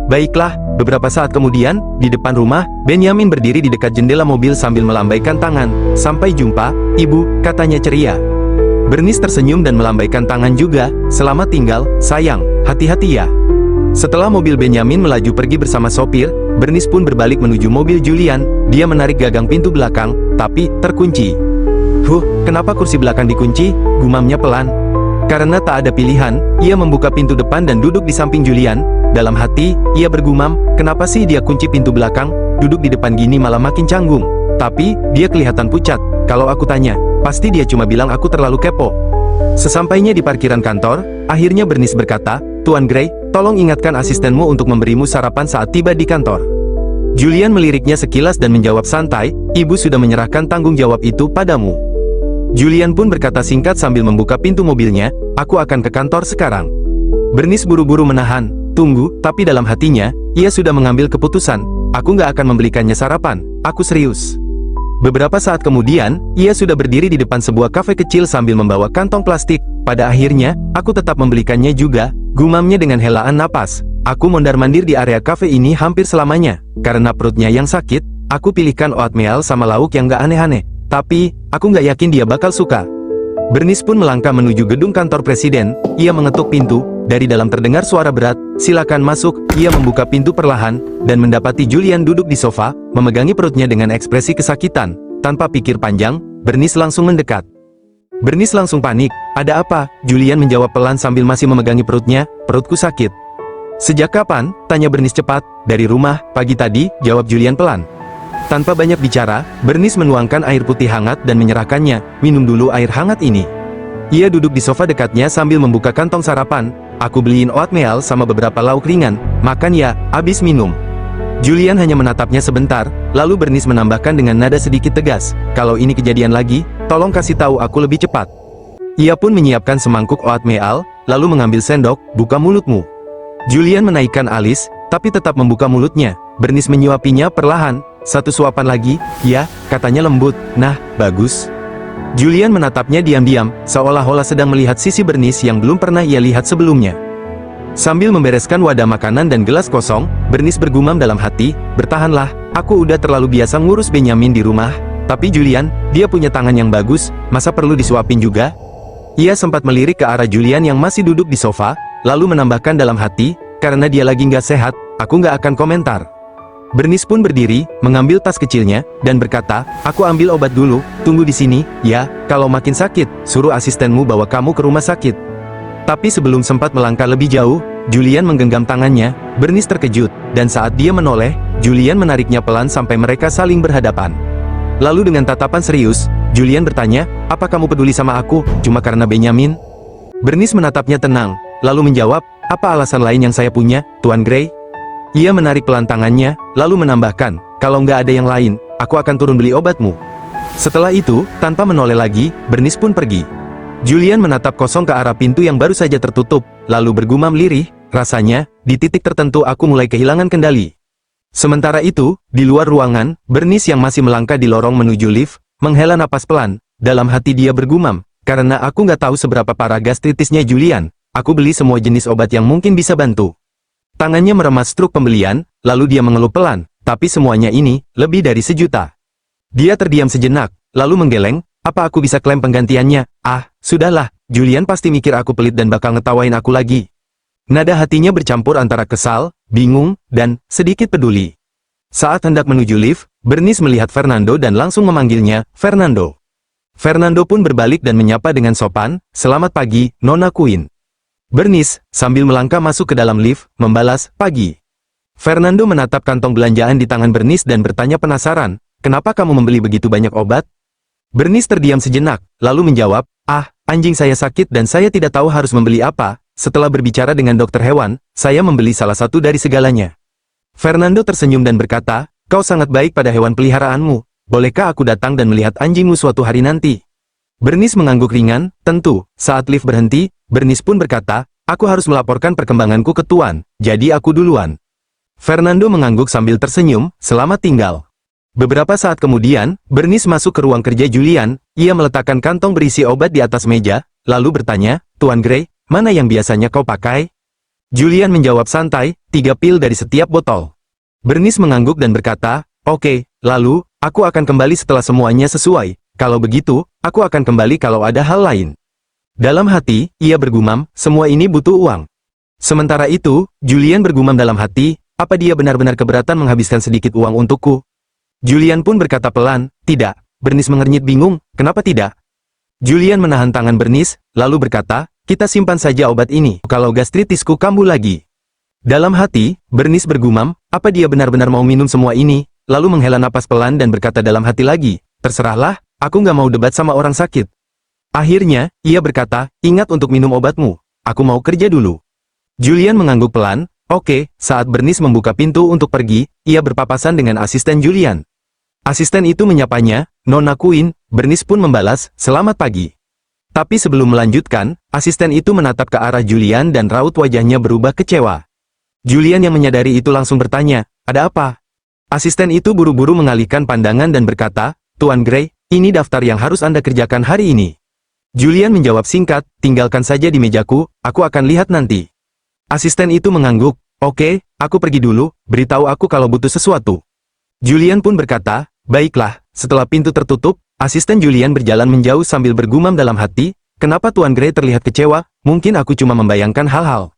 Baiklah." Beberapa saat kemudian, di depan rumah, Benjamin berdiri di dekat jendela mobil sambil melambaikan tangan. "Sampai jumpa, Ibu," katanya ceria. Bernice tersenyum dan melambaikan tangan juga. "Selamat tinggal, sayang, hati-hati ya." Setelah mobil Benjamin melaju pergi bersama sopir, Bernice pun berbalik menuju mobil Julian. Dia menarik gagang pintu belakang, tapi terkunci. Kenapa kursi belakang dikunci?" gumamnya pelan. Karena tak ada pilihan, ia membuka pintu depan dan duduk di samping Julian. Dalam hati, ia bergumam, kenapa sih dia kunci pintu belakang, duduk di depan gini malah makin canggung. Tapi, dia kelihatan pucat. Kalau aku tanya, pasti dia cuma bilang aku terlalu kepo. Sesampainya di parkiran kantor, akhirnya Bernice berkata, "Tuan Gray, tolong ingatkan asistenmu untuk memberimu sarapan saat tiba di kantor." Julian meliriknya sekilas dan menjawab santai, "Ibu sudah menyerahkan tanggung jawab itu padamu." Julian pun berkata singkat sambil membuka pintu mobilnya, "Aku akan ke kantor sekarang." Bernice buru-buru menahan, "Tunggu," tapi dalam hatinya, ia sudah mengambil keputusan, "Aku nggak akan membelikannya sarapan, aku serius." Beberapa saat kemudian, ia sudah berdiri di depan sebuah kafe kecil sambil membawa kantong plastik. "Pada akhirnya, aku tetap membelikannya juga," gumamnya dengan helaan napas. "Aku mondar-mandir di area kafe ini hampir selamanya. Karena perutnya yang sakit, aku pilihkan oatmeal sama lauk yang nggak aneh-aneh. Tapi, aku nggak yakin dia bakal suka." Bernice pun melangkah menuju gedung kantor presiden. Ia mengetuk pintu. Dari dalam terdengar suara berat, "Silakan masuk." Ia membuka pintu perlahan, dan mendapati Julian duduk di sofa, memegangi perutnya dengan ekspresi kesakitan. Tanpa pikir panjang, Bernice langsung mendekat. Bernice langsung panik. "Ada apa?" Julian menjawab pelan sambil masih memegangi perutnya, "Perutku sakit." "Sejak kapan?" tanya Bernice cepat. "Dari rumah, pagi tadi," jawab Julian pelan. Tanpa banyak bicara, Bernice menuangkan air putih hangat dan menyerahkannya. "Minum dulu air hangat ini." Ia duduk di sofa dekatnya sambil membuka kantong sarapan. "Aku beliin oatmeal sama beberapa lauk ringan, makan ya, abis minum." Julian hanya menatapnya sebentar, lalu Bernice menambahkan dengan nada sedikit tegas, "Kalau ini kejadian lagi, tolong kasih tahu aku lebih cepat." Ia pun menyiapkan semangkuk oatmeal, lalu mengambil sendok, "Buka mulutmu." Julian menaikkan alis, tapi tetap membuka mulutnya. Bernice menyuapinya perlahan. "Satu suapan lagi, ya," katanya lembut. "Nah, bagus." Julian menatapnya diam-diam, seolah-olah sedang melihat sisi Bernice yang belum pernah ia lihat sebelumnya. Sambil membereskan wadah makanan dan gelas kosong, Bernice bergumam dalam hati, "Bertahanlah, aku udah terlalu biasa ngurus Benjamin di rumah. Tapi Julian, dia punya tangan yang bagus, masa perlu disuapin juga?" Ia sempat melirik ke arah Julian yang masih duduk di sofa, lalu menambahkan dalam hati, "Karena dia lagi nggak sehat, aku nggak akan komentar." Bernice pun berdiri, mengambil tas kecilnya, dan berkata, "Aku ambil obat dulu, tunggu di sini, ya, kalau makin sakit, suruh asistenmu bawa kamu ke rumah sakit." Tapi sebelum sempat melangkah lebih jauh, Julian menggenggam tangannya. Bernice terkejut, dan saat dia menoleh, Julian menariknya pelan sampai mereka saling berhadapan. Lalu dengan tatapan serius, Julian bertanya, "Apa kamu peduli sama aku, cuma karena Benjamin?" Bernice menatapnya tenang, lalu menjawab, "Apa alasan lain yang saya punya, Tuan Gray?" Ia menarik pelan tangannya, lalu menambahkan, "Kalau nggak ada yang lain, aku akan turun beli obatmu." Setelah itu, tanpa menoleh lagi, Bernice pun pergi. Julian menatap kosong ke arah pintu yang baru saja tertutup, lalu bergumam lirih, "Rasanya, di titik tertentu aku mulai kehilangan kendali." Sementara itu, di luar ruangan, Bernice yang masih melangkah di lorong menuju lift, menghela napas pelan. Dalam hati dia bergumam, "Karena aku nggak tahu seberapa parah gastritisnya Julian, aku beli semua jenis obat yang mungkin bisa bantu." Tangannya meremas struk pembelian, lalu dia mengeluh pelan, "Tapi semuanya ini, lebih dari 1 juta." Dia terdiam sejenak, lalu menggeleng, "Apa aku bisa klaim penggantiannya?" Sudahlah, Julian pasti mikir aku pelit dan bakal ngetawain aku lagi." Nada hatinya bercampur antara kesal, bingung, dan sedikit peduli. Saat hendak menuju lift, Bernice melihat Fernando dan langsung memanggilnya, "Fernando." Fernando pun berbalik dan menyapa dengan sopan, "Selamat pagi, Nona Queen." Bernice, sambil melangkah masuk ke dalam lift, membalas, "Pagi." Fernando menatap kantong belanjaan di tangan Bernice dan bertanya penasaran, "Kenapa kamu membeli begitu banyak obat?" Bernice terdiam sejenak, lalu menjawab, Anjing saya sakit dan saya tidak tahu harus membeli apa. Setelah berbicara dengan dokter hewan, saya membeli salah satu dari segalanya." Fernando tersenyum dan berkata, "Kau sangat baik pada hewan peliharaanmu. Bolehkah aku datang dan melihat anjingmu suatu hari nanti?" Bernice mengangguk ringan, "Tentu." Saat lift berhenti, Bernice pun berkata, "Aku harus melaporkan perkembanganku ke Tuan, jadi aku duluan." Fernando mengangguk sambil tersenyum, "Selamat tinggal." Beberapa saat kemudian, Bernice masuk ke ruang kerja Julian. Ia meletakkan kantong berisi obat di atas meja, lalu bertanya, "Tuan Gray, mana yang biasanya kau pakai?" Julian menjawab santai, 3 pil dari setiap botol. Bernice mengangguk dan berkata, "Oke, lalu, aku akan kembali setelah semuanya sesuai. Kalau begitu, aku akan kembali kalau ada hal lain." Dalam hati, ia bergumam, semua ini butuh uang. Sementara itu, Julian bergumam dalam hati, apa dia benar-benar keberatan menghabiskan sedikit uang untukku? Julian pun berkata pelan, "Tidak." Bernice mengernyit bingung, "Kenapa tidak?" Julian menahan tangan Bernice, lalu berkata, "Kita simpan saja obat ini, kalau gastritisku kambuh lagi." Dalam hati, Bernice bergumam, apa dia benar-benar mau minum semua ini, lalu menghela napas pelan dan berkata dalam hati lagi, "Terserahlah, aku nggak mau debat sama orang sakit." Akhirnya, ia berkata, "Ingat untuk minum obatmu, aku mau kerja dulu." Julian mengangguk pelan, "Oke." Saat Bernice membuka pintu untuk pergi, ia berpapasan dengan asisten Julian. Asisten itu menyapanya, "Nona Queen." Bernice pun membalas, "Selamat pagi." Tapi sebelum melanjutkan, asisten itu menatap ke arah Julian dan raut wajahnya berubah kecewa. Julian yang menyadari itu langsung bertanya, "Ada apa?" Asisten itu buru-buru mengalihkan pandangan dan berkata, "Tuan Gray, ini daftar yang harus Anda kerjakan hari ini." Julian menjawab singkat, "Tinggalkan saja di mejaku, aku akan lihat nanti." Asisten itu mengangguk, "Oke, aku pergi dulu, beritahu aku kalau butuh sesuatu." Julian pun berkata, "Baiklah." Setelah pintu tertutup, asisten Julian berjalan menjauh sambil bergumam dalam hati, "Kenapa Tuan Gray terlihat kecewa? Mungkin aku cuma membayangkan hal-hal."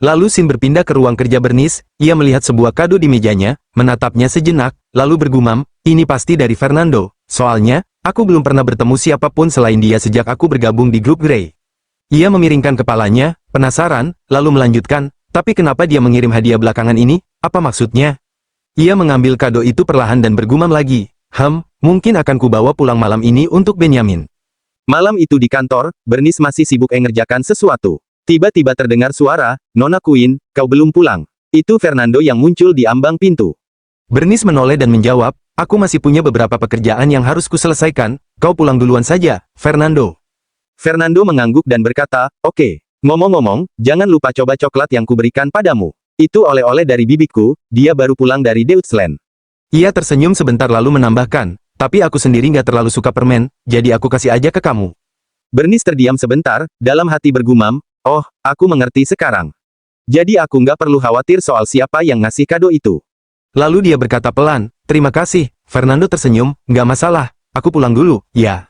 Lalu Sin berpindah ke ruang kerja Bernice, ia melihat sebuah kado di mejanya, menatapnya sejenak, lalu bergumam, "Ini pasti dari Fernando, soalnya, aku belum pernah bertemu siapapun selain dia sejak aku bergabung di grup Gray." Ia memiringkan kepalanya, penasaran, lalu melanjutkan, "Tapi kenapa dia mengirim hadiah belakangan ini? Apa maksudnya?" Ia mengambil kado itu perlahan dan bergumam lagi, mungkin akan kubawa pulang malam ini untuk Benjamin." Malam itu di kantor, Bernice masih sibuk mengerjakan sesuatu. Tiba-tiba terdengar suara, "Nona Queen, kau belum pulang." Itu Fernando yang muncul di ambang pintu. Bernice menoleh dan menjawab, "Aku masih punya beberapa pekerjaan yang harus kuselesaikan, kau pulang duluan saja, Fernando." Fernando mengangguk dan berkata, "Oke. Ngomong-ngomong, jangan lupa coba coklat yang kuberikan padamu. Itu oleh-oleh dari bibiku, dia baru pulang dari Deutschland." Ia tersenyum sebentar lalu menambahkan, "Tapi aku sendiri nggak terlalu suka permen, jadi aku kasih aja ke kamu." Bernice terdiam sebentar, dalam hati bergumam, "Oh, aku mengerti sekarang. Jadi aku nggak perlu khawatir soal siapa yang ngasih kado itu." Lalu dia berkata pelan, "Terima kasih." Fernando tersenyum, "Nggak masalah, aku pulang dulu, ya."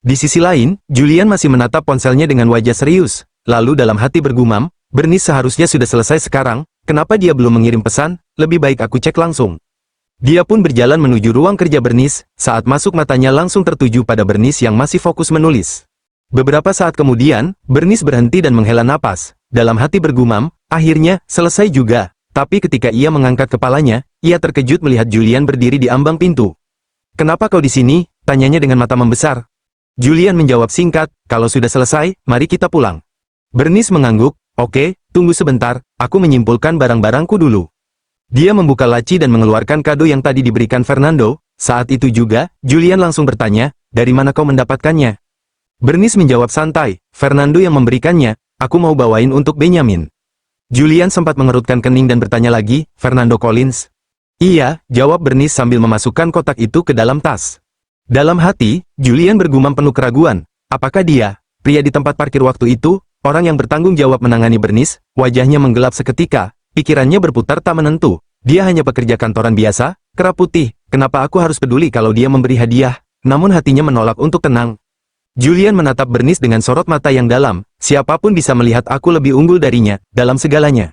Di sisi lain, Julian masih menatap ponselnya dengan wajah serius. Lalu dalam hati bergumam, "Bernice seharusnya sudah selesai sekarang, kenapa dia belum mengirim pesan? Lebih baik aku cek langsung." Dia pun berjalan menuju ruang kerja Bernice, saat masuk matanya langsung tertuju pada Bernice yang masih fokus menulis. Beberapa saat kemudian, Bernice berhenti dan menghela napas. Dalam hati bergumam, akhirnya, selesai juga. Tapi ketika ia mengangkat kepalanya, ia terkejut melihat Julian berdiri di ambang pintu. "Kenapa kau di sini?" tanyanya dengan mata membesar. Julian menjawab singkat, "Kalau sudah selesai, mari kita pulang." Bernice mengangguk, "Oke, tunggu sebentar, aku menyimpulkan barang-barangku dulu." Dia membuka laci dan mengeluarkan kado yang tadi diberikan Fernando. Saat itu juga, Julian langsung bertanya, "Dari mana kau mendapatkannya?" Bernice menjawab santai, "Fernando yang memberikannya, aku mau bawain untuk Benjamin." Julian sempat mengerutkan kening dan bertanya lagi, "Fernando Collins?" "Iya," jawab Bernice sambil memasukkan kotak itu ke dalam tas. Dalam hati, Julian bergumam penuh keraguan. Apakah dia, pria di tempat parkir waktu itu, orang yang bertanggung jawab menangani Bernice? Wajahnya menggelap seketika, pikirannya berputar tak menentu. Dia hanya pekerja kantoran biasa, kera putih, kenapa aku harus peduli kalau dia memberi hadiah? Namun hatinya menolak untuk tenang. Julian menatap Bernice dengan sorot mata yang dalam, siapapun bisa melihat aku lebih unggul darinya, dalam segalanya.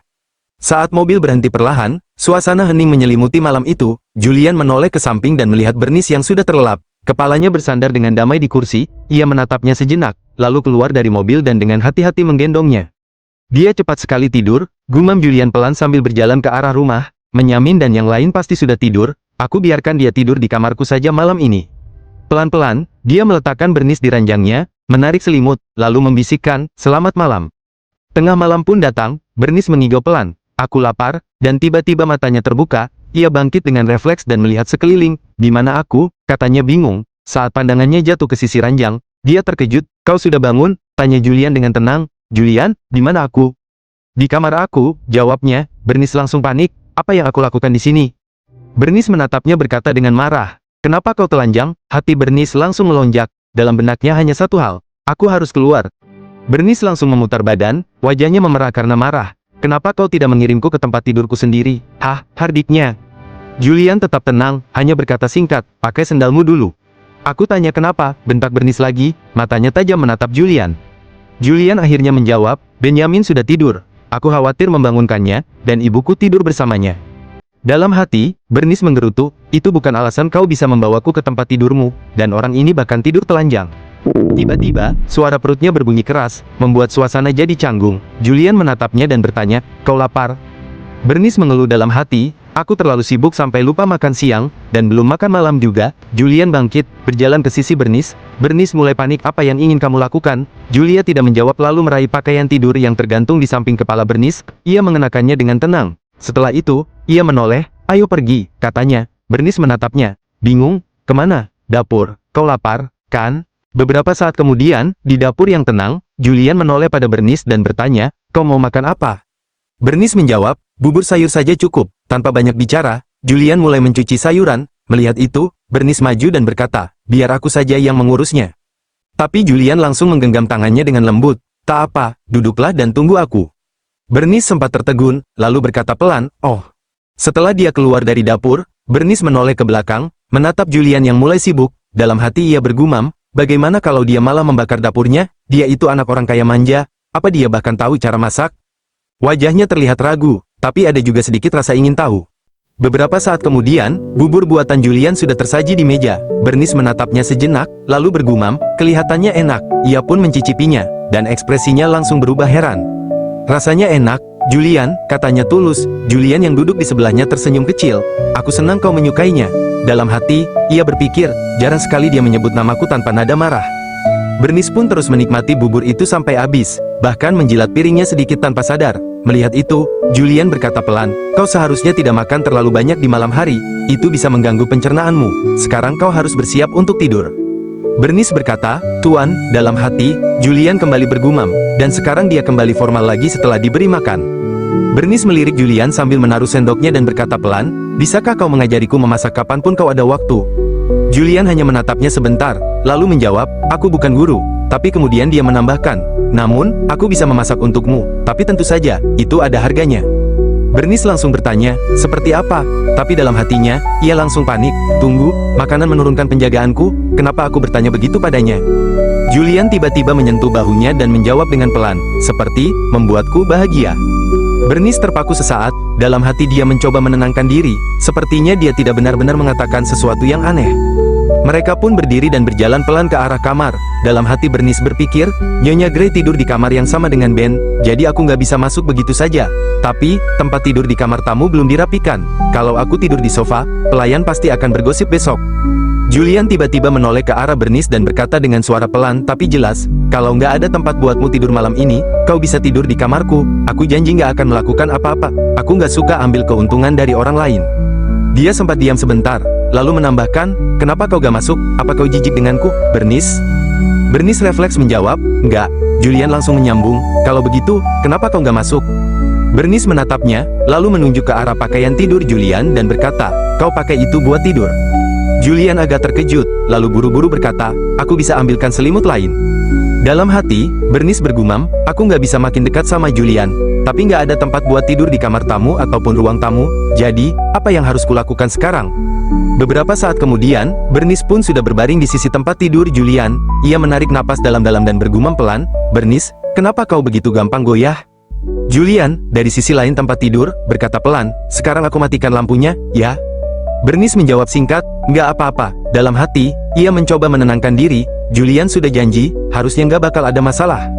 Saat mobil berhenti perlahan, suasana hening menyelimuti malam itu, Julian menoleh ke samping dan melihat Bernice yang sudah terlelap. Kepalanya bersandar dengan damai di kursi, ia menatapnya sejenak, lalu keluar dari mobil dan dengan hati-hati menggendongnya. "Dia cepat sekali tidur," gumam Julian pelan sambil berjalan ke arah rumah, "Benjamin dan yang lain pasti sudah tidur, aku biarkan dia tidur di kamarku saja malam ini." Pelan-pelan, dia meletakkan Bernice di ranjangnya, menarik selimut, lalu membisikkan, "Selamat malam." Tengah malam pun datang, Bernice mengigau pelan, "Aku lapar," dan tiba-tiba matanya terbuka. Ia bangkit dengan refleks dan melihat sekeliling. "Di mana aku?" katanya bingung. Saat pandangannya jatuh ke sisi ranjang, dia terkejut. "Kau sudah bangun?" tanya Julian dengan tenang. "Julian, di mana aku?" "Di kamar aku," jawabnya. Bernice langsung panik, "Apa yang aku lakukan di sini?" Bernice menatapnya berkata dengan marah, Kenapa kau telanjang? Hati Bernice langsung melonjak. Dalam benaknya hanya satu hal. Aku harus keluar. Bernice langsung memutar badan, wajahnya memerah karena marah. Kenapa kau tidak mengirimku ke tempat tidurku sendiri? Hah, hardiknya. Julian tetap tenang, hanya berkata singkat, pakai sendalmu dulu. Aku tanya kenapa, bentak Bernice lagi, matanya tajam menatap Julian. Julian akhirnya menjawab, Benyamin sudah tidur. Aku khawatir membangunkannya, dan ibuku tidur bersamanya. Dalam hati, Bernice menggerutu, itu bukan alasan kau bisa membawaku ke tempat tidurmu, dan orang ini bahkan tidur telanjang. Tiba-tiba, suara perutnya berbunyi keras, membuat suasana jadi canggung. Julian menatapnya dan bertanya, kau lapar? Bernice mengeluh dalam hati, aku terlalu sibuk sampai lupa makan siang, dan belum makan malam juga. Julian bangkit, berjalan ke sisi Bernice. Bernice mulai panik, apa yang ingin kamu lakukan? Julia tidak menjawab lalu meraih pakaian tidur yang tergantung di samping kepala Bernice. Ia mengenakannya dengan tenang. Setelah itu, ia menoleh, ayo pergi, katanya. Bernice menatapnya, bingung, kemana? Dapur, kau lapar, kan? Beberapa saat kemudian, di dapur yang tenang, Julian menoleh pada Bernice dan bertanya, kau mau makan apa? Bernice menjawab, bubur sayur saja cukup. Tanpa banyak bicara, Julian mulai mencuci sayuran. Melihat itu, Bernice maju dan berkata, biar aku saja yang mengurusnya. Tapi Julian langsung menggenggam tangannya dengan lembut, tak apa, duduklah dan tunggu aku. Bernice sempat tertegun, lalu berkata pelan, oh. Setelah dia keluar dari dapur, Bernice menoleh ke belakang, menatap Julian yang mulai sibuk. Dalam hati ia bergumam, bagaimana kalau dia malah membakar dapurnya? Dia itu anak orang kaya manja, apa dia bahkan tahu cara masak? Wajahnya terlihat ragu, tapi ada juga sedikit rasa ingin tahu. Beberapa saat kemudian, bubur buatan Julian sudah tersaji di meja. Bernice menatapnya sejenak, lalu bergumam, kelihatannya enak. Ia pun mencicipinya, dan ekspresinya langsung berubah heran. Rasanya enak, Julian, katanya tulus. Julian yang duduk di sebelahnya tersenyum kecil. Aku senang kau menyukainya. Dalam hati, ia berpikir, jarang sekali dia menyebut namaku tanpa nada marah. Bernice pun terus menikmati bubur itu sampai habis, bahkan menjilat piringnya sedikit tanpa sadar. Melihat itu, Julian berkata pelan, kau seharusnya tidak makan terlalu banyak di malam hari, itu bisa mengganggu pencernaanmu. Sekarang kau harus bersiap untuk tidur. Bernice berkata, Tuan, dalam hati, Julian kembali bergumam, dan sekarang dia kembali formal lagi setelah diberi makan. Bernice melirik Julian sambil menaruh sendoknya dan berkata pelan, bisakah kau mengajariku memasak kapanpun kau ada waktu? Julian hanya menatapnya sebentar, lalu menjawab, aku bukan guru, tapi kemudian dia menambahkan, namun, aku bisa memasak untukmu, tapi tentu saja, itu ada harganya. Bernice langsung bertanya, seperti apa? Tapi dalam hatinya, ia langsung panik. Tunggu, makanan menurunkan penjagaanku? Kenapa aku bertanya begitu padanya? Julian tiba-tiba menyentuh bahunya dan menjawab dengan pelan, seperti, membuatku bahagia. Bernice terpaku sesaat, dalam hati dia mencoba menenangkan diri, sepertinya dia tidak benar-benar mengatakan sesuatu yang aneh. Mereka pun berdiri dan berjalan pelan ke arah kamar. Dalam hati Bernice berpikir, Nyonya Grey tidur di kamar yang sama dengan Ben, jadi aku nggak bisa masuk begitu saja. Tapi, tempat tidur di kamar tamu belum dirapikan. Kalau aku tidur di sofa, pelayan pasti akan bergosip besok. Julian tiba-tiba menoleh ke arah Bernice dan berkata dengan suara pelan tapi jelas, kalau nggak ada tempat buatmu tidur malam ini, kau bisa tidur di kamarku. Aku janji nggak akan melakukan apa-apa. Aku nggak suka ambil keuntungan dari orang lain. Dia sempat diam sebentar, lalu menambahkan, kenapa kau gak masuk? Apa kau jijik denganku, Bernice? Bernice refleks menjawab, enggak. Julian langsung menyambung, kalau begitu, kenapa kau gak masuk? Bernice menatapnya, lalu menunjuk ke arah pakaian tidur Julian dan berkata, kau pakai itu buat tidur. Julian agak terkejut, lalu buru-buru berkata, aku bisa ambilkan selimut lain. Dalam hati, Bernice bergumam, aku nggak bisa makin dekat sama Julian, tapi nggak ada tempat buat tidur di kamar tamu ataupun ruang tamu, jadi, apa yang harus kulakukan sekarang? Beberapa saat kemudian, Bernice pun sudah berbaring di sisi tempat tidur Julian. Ia menarik napas dalam-dalam dan bergumam pelan, Bernice, kenapa kau begitu gampang goyah? Julian, dari sisi lain tempat tidur, berkata pelan, sekarang aku matikan lampunya, ya? Bernice menjawab singkat, nggak apa-apa. Dalam hati, ia mencoba menenangkan diri, Julian sudah janji, harusnya nggak bakal ada masalah.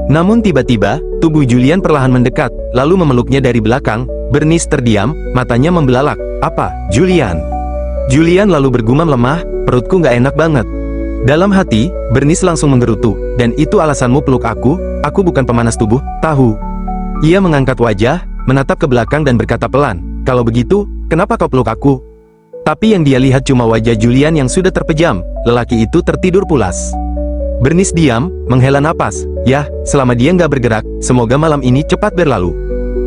Namun tiba-tiba, tubuh Julian perlahan mendekat, lalu memeluknya dari belakang. Bernice terdiam, matanya membelalak. Apa, Julian? Julian lalu bergumam lemah, perutku nggak enak banget. Dalam hati, Bernice langsung menggerutu, dan itu alasanmu peluk aku bukan pemanas tubuh, tahu. Ia mengangkat wajah, menatap ke belakang dan berkata pelan, kalau begitu, kenapa kau peluk aku? Tapi yang dia lihat cuma wajah Julian yang sudah terpejam, lelaki itu tertidur pulas. Bernice diam, menghela napas, ya, selama dia nggak bergerak, semoga malam ini cepat berlalu.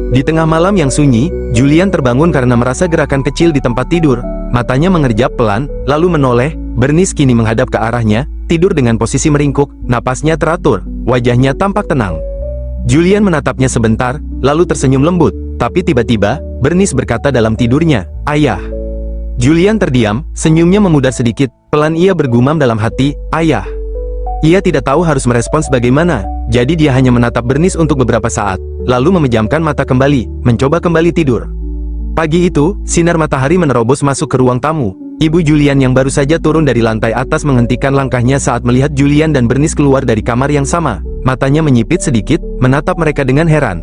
Di tengah malam yang sunyi, Julian terbangun karena merasa gerakan kecil di tempat tidur. Matanya mengerjap pelan, lalu menoleh. Bernice kini menghadap ke arahnya, tidur dengan posisi meringkuk, napasnya teratur, wajahnya tampak tenang. Julian menatapnya sebentar, lalu tersenyum lembut. Tapi tiba-tiba, Bernice berkata dalam tidurnya, "Ayah." Julian terdiam, senyumnya memudar sedikit, pelan ia bergumam dalam hati, "Ayah." Ia tidak tahu harus merespons bagaimana, jadi dia hanya menatap Bernice untuk beberapa saat, lalu memejamkan mata kembali, mencoba kembali tidur. Pagi itu, sinar matahari menerobos masuk ke ruang tamu. Ibu Julian yang baru saja turun dari lantai atas menghentikan langkahnya saat melihat Julian dan Bernice keluar dari kamar yang sama. Matanya menyipit sedikit, menatap mereka dengan heran.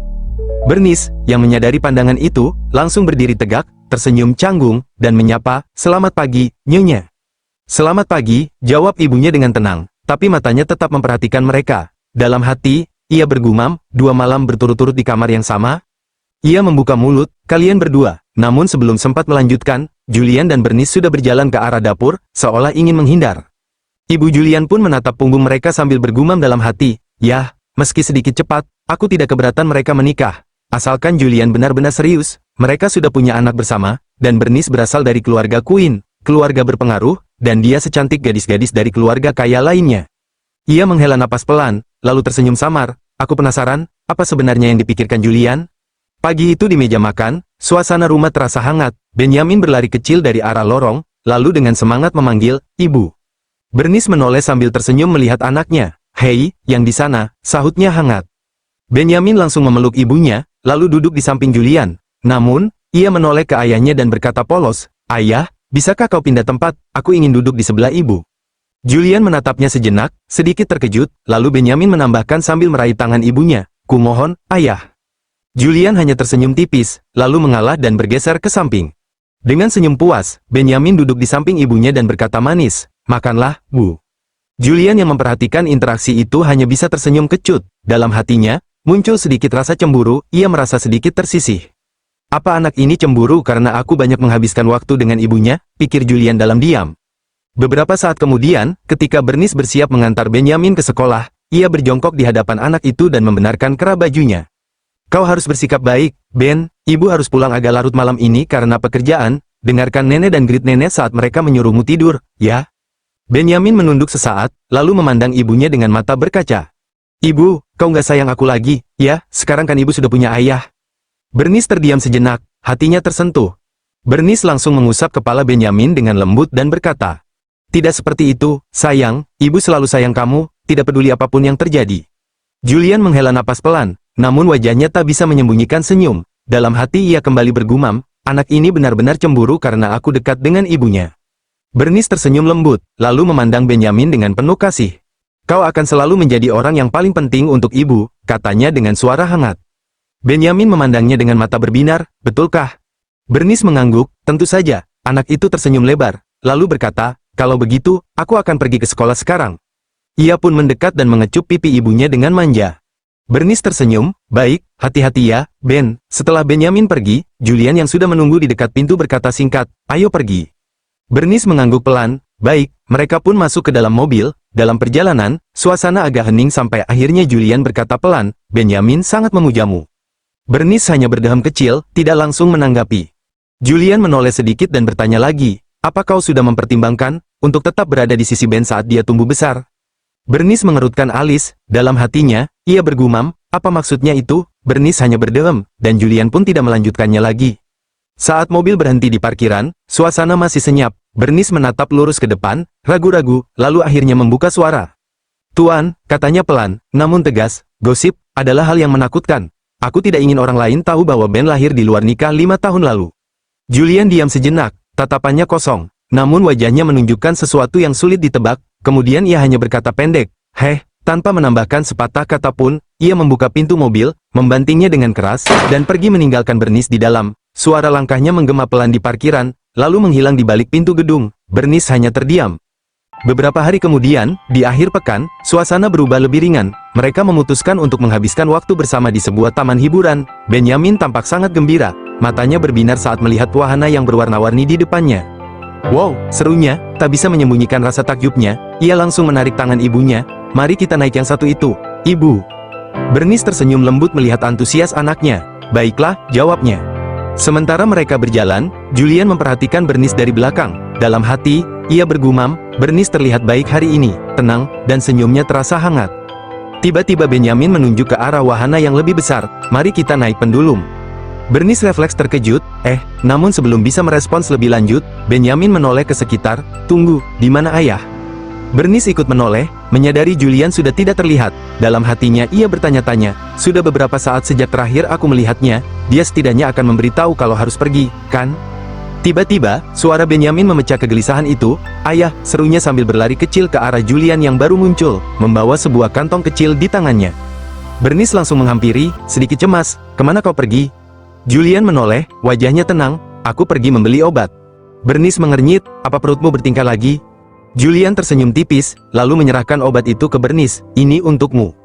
Bernice, yang menyadari pandangan itu, langsung berdiri tegak, tersenyum canggung, dan menyapa, "Selamat pagi, Nyonya." "Selamat pagi," jawab ibunya dengan tenang, tapi matanya tetap memperhatikan mereka. Dalam hati, ia bergumam, 2 malam berturut-turut di kamar yang sama. Ia membuka mulut, "Kalian berdua." Namun sebelum sempat melanjutkan, Julian dan Bernice sudah berjalan ke arah dapur, seolah ingin menghindar. Ibu Julian pun menatap punggung mereka sambil bergumam dalam hati, "Yah, meski sedikit cepat, aku tidak keberatan mereka menikah. Asalkan Julian benar-benar serius, mereka sudah punya anak bersama, dan Bernice berasal dari keluarga Queen, keluarga berpengaruh, dan dia secantik gadis-gadis dari keluarga kaya lainnya." Ia menghela napas pelan, lalu tersenyum samar, "Aku penasaran, apa sebenarnya yang dipikirkan Julian?" Pagi itu di meja makan, suasana rumah terasa hangat. Benjamin berlari kecil dari arah lorong, lalu dengan semangat memanggil, "Ibu." Bernice menoleh sambil tersenyum melihat anaknya. "Hei, yang di sana," sahutnya hangat. Benjamin langsung memeluk ibunya, lalu duduk di samping Julian. Namun, ia menoleh ke ayahnya dan berkata polos, "Ayah, bisakah kau pindah tempat? Aku ingin duduk di sebelah ibu." Julian menatapnya sejenak, sedikit terkejut, lalu Benjamin menambahkan sambil meraih tangan ibunya, "Kumohon, ayah." Julian hanya tersenyum tipis, lalu mengalah dan bergeser ke samping. Dengan senyum puas, Benjamin duduk di samping ibunya dan berkata manis, "Makanlah, Bu." Julian yang memperhatikan interaksi itu hanya bisa tersenyum kecut. Dalam hatinya, muncul sedikit rasa cemburu, ia merasa sedikit tersisih. "Apa anak ini cemburu karena aku banyak menghabiskan waktu dengan ibunya?" pikir Julian dalam diam. Beberapa saat kemudian, ketika Bernice bersiap mengantar Benjamin ke sekolah, ia berjongkok di hadapan anak itu dan membenarkan kerah bajunya. "Kau harus bersikap baik, Ben. Ibu harus pulang agak larut malam ini karena pekerjaan. Dengarkan nenek dan grit nenek saat mereka menyuruhmu tidur, ya?" Benjamin menunduk sesaat, lalu memandang ibunya dengan mata berkaca. "Ibu, kau nggak sayang aku lagi, ya? Sekarang kan ibu sudah punya ayah." Bernice terdiam sejenak, hatinya tersentuh. Bernice langsung mengusap kepala Benjamin dengan lembut dan berkata, "Tidak seperti itu, sayang. Ibu selalu sayang kamu, tidak peduli apapun yang terjadi." Julian menghela napas pelan, namun wajahnya tak bisa menyembunyikan senyum. Dalam hati ia kembali bergumam, "Anak ini benar-benar cemburu karena aku dekat dengan ibunya." Bernice tersenyum lembut, lalu memandang Benjamin dengan penuh kasih. "Kau akan selalu menjadi orang yang paling penting untuk ibu," katanya dengan suara hangat. Benjamin memandangnya dengan mata berbinar, "Betulkah?" Bernice mengangguk, "Tentu saja." Anak itu tersenyum lebar, lalu berkata, "Kalau begitu, aku akan pergi ke sekolah sekarang." Ia pun mendekat dan mengecup pipi ibunya dengan manja. Bernice tersenyum, "Baik, hati-hati ya, Ben." Setelah Benjamin pergi, Julian yang sudah menunggu di dekat pintu berkata singkat, "Ayo pergi." Bernice mengangguk pelan, "Baik." Mereka pun masuk ke dalam mobil. Dalam perjalanan, suasana agak hening sampai akhirnya Julian berkata pelan, "Benjamin sangat memujamu." Bernice hanya berdeham kecil, tidak langsung menanggapi. Julian menoleh sedikit dan bertanya lagi, "Apa kau sudah mempertimbangkan untuk tetap berada di sisi Ben saat dia tumbuh besar?" Bernice mengerutkan alis, dalam hatinya, ia bergumam, "Apa maksudnya itu?" Bernice hanya berdehem, dan Julian pun tidak melanjutkannya lagi. Saat mobil berhenti di parkiran, suasana masih senyap. Bernice menatap lurus ke depan, ragu-ragu, lalu akhirnya membuka suara. "Tuan," katanya pelan, namun tegas, "gosip adalah hal yang menakutkan. Aku tidak ingin orang lain tahu bahwa Ben lahir di luar nikah 5 tahun lalu." Julian diam sejenak, tatapannya kosong, namun wajahnya menunjukkan sesuatu yang sulit ditebak. Kemudian ia hanya berkata pendek, "Heh," tanpa menambahkan sepatah kata pun. Ia membuka pintu mobil, membantingnya dengan keras, dan pergi meninggalkan Bernice di dalam. Suara langkahnya menggema pelan di parkiran, lalu menghilang di balik pintu gedung. Bernice hanya terdiam. Beberapa hari kemudian, di akhir pekan, suasana berubah lebih ringan. Mereka memutuskan untuk menghabiskan waktu bersama di sebuah taman hiburan. Benjamin tampak sangat gembira. Matanya berbinar saat melihat wahana yang berwarna-warni di depannya. "Wow," serunya, tak bisa menyembunyikan rasa takjubnya. Ia langsung menarik tangan ibunya. "Mari kita naik yang satu itu, Ibu." Bernice tersenyum lembut melihat antusias anaknya. "Baiklah," jawabnya. Sementara mereka berjalan, Julian memperhatikan Bernice dari belakang. Dalam hati, ia bergumam, Bernice terlihat baik hari ini, tenang, dan senyumnya terasa hangat. Tiba-tiba Benyamin menunjuk ke arah wahana yang lebih besar, mari kita naik pendulum. Bernice refleks terkejut, namun sebelum bisa merespons lebih lanjut, Benyamin menoleh ke sekitar, tunggu, di mana ayah? Bernice ikut menoleh, menyadari Julian sudah tidak terlihat. Dalam hatinya ia bertanya-tanya, sudah beberapa saat sejak terakhir aku melihatnya, dia setidaknya akan memberitahu kalau harus pergi, kan? Tiba-tiba, suara Benyamin memecah kegelisahan itu, ayah, serunya sambil berlari kecil ke arah Julian yang baru muncul, membawa sebuah kantong kecil di tangannya. Bernice langsung menghampiri, sedikit cemas, kemana kau pergi? Julian menoleh, wajahnya tenang, aku pergi membeli obat. Bernice mengernyit, apa perutmu bertingkah lagi? Julian tersenyum tipis, lalu menyerahkan obat itu ke Bernice, ini untukmu.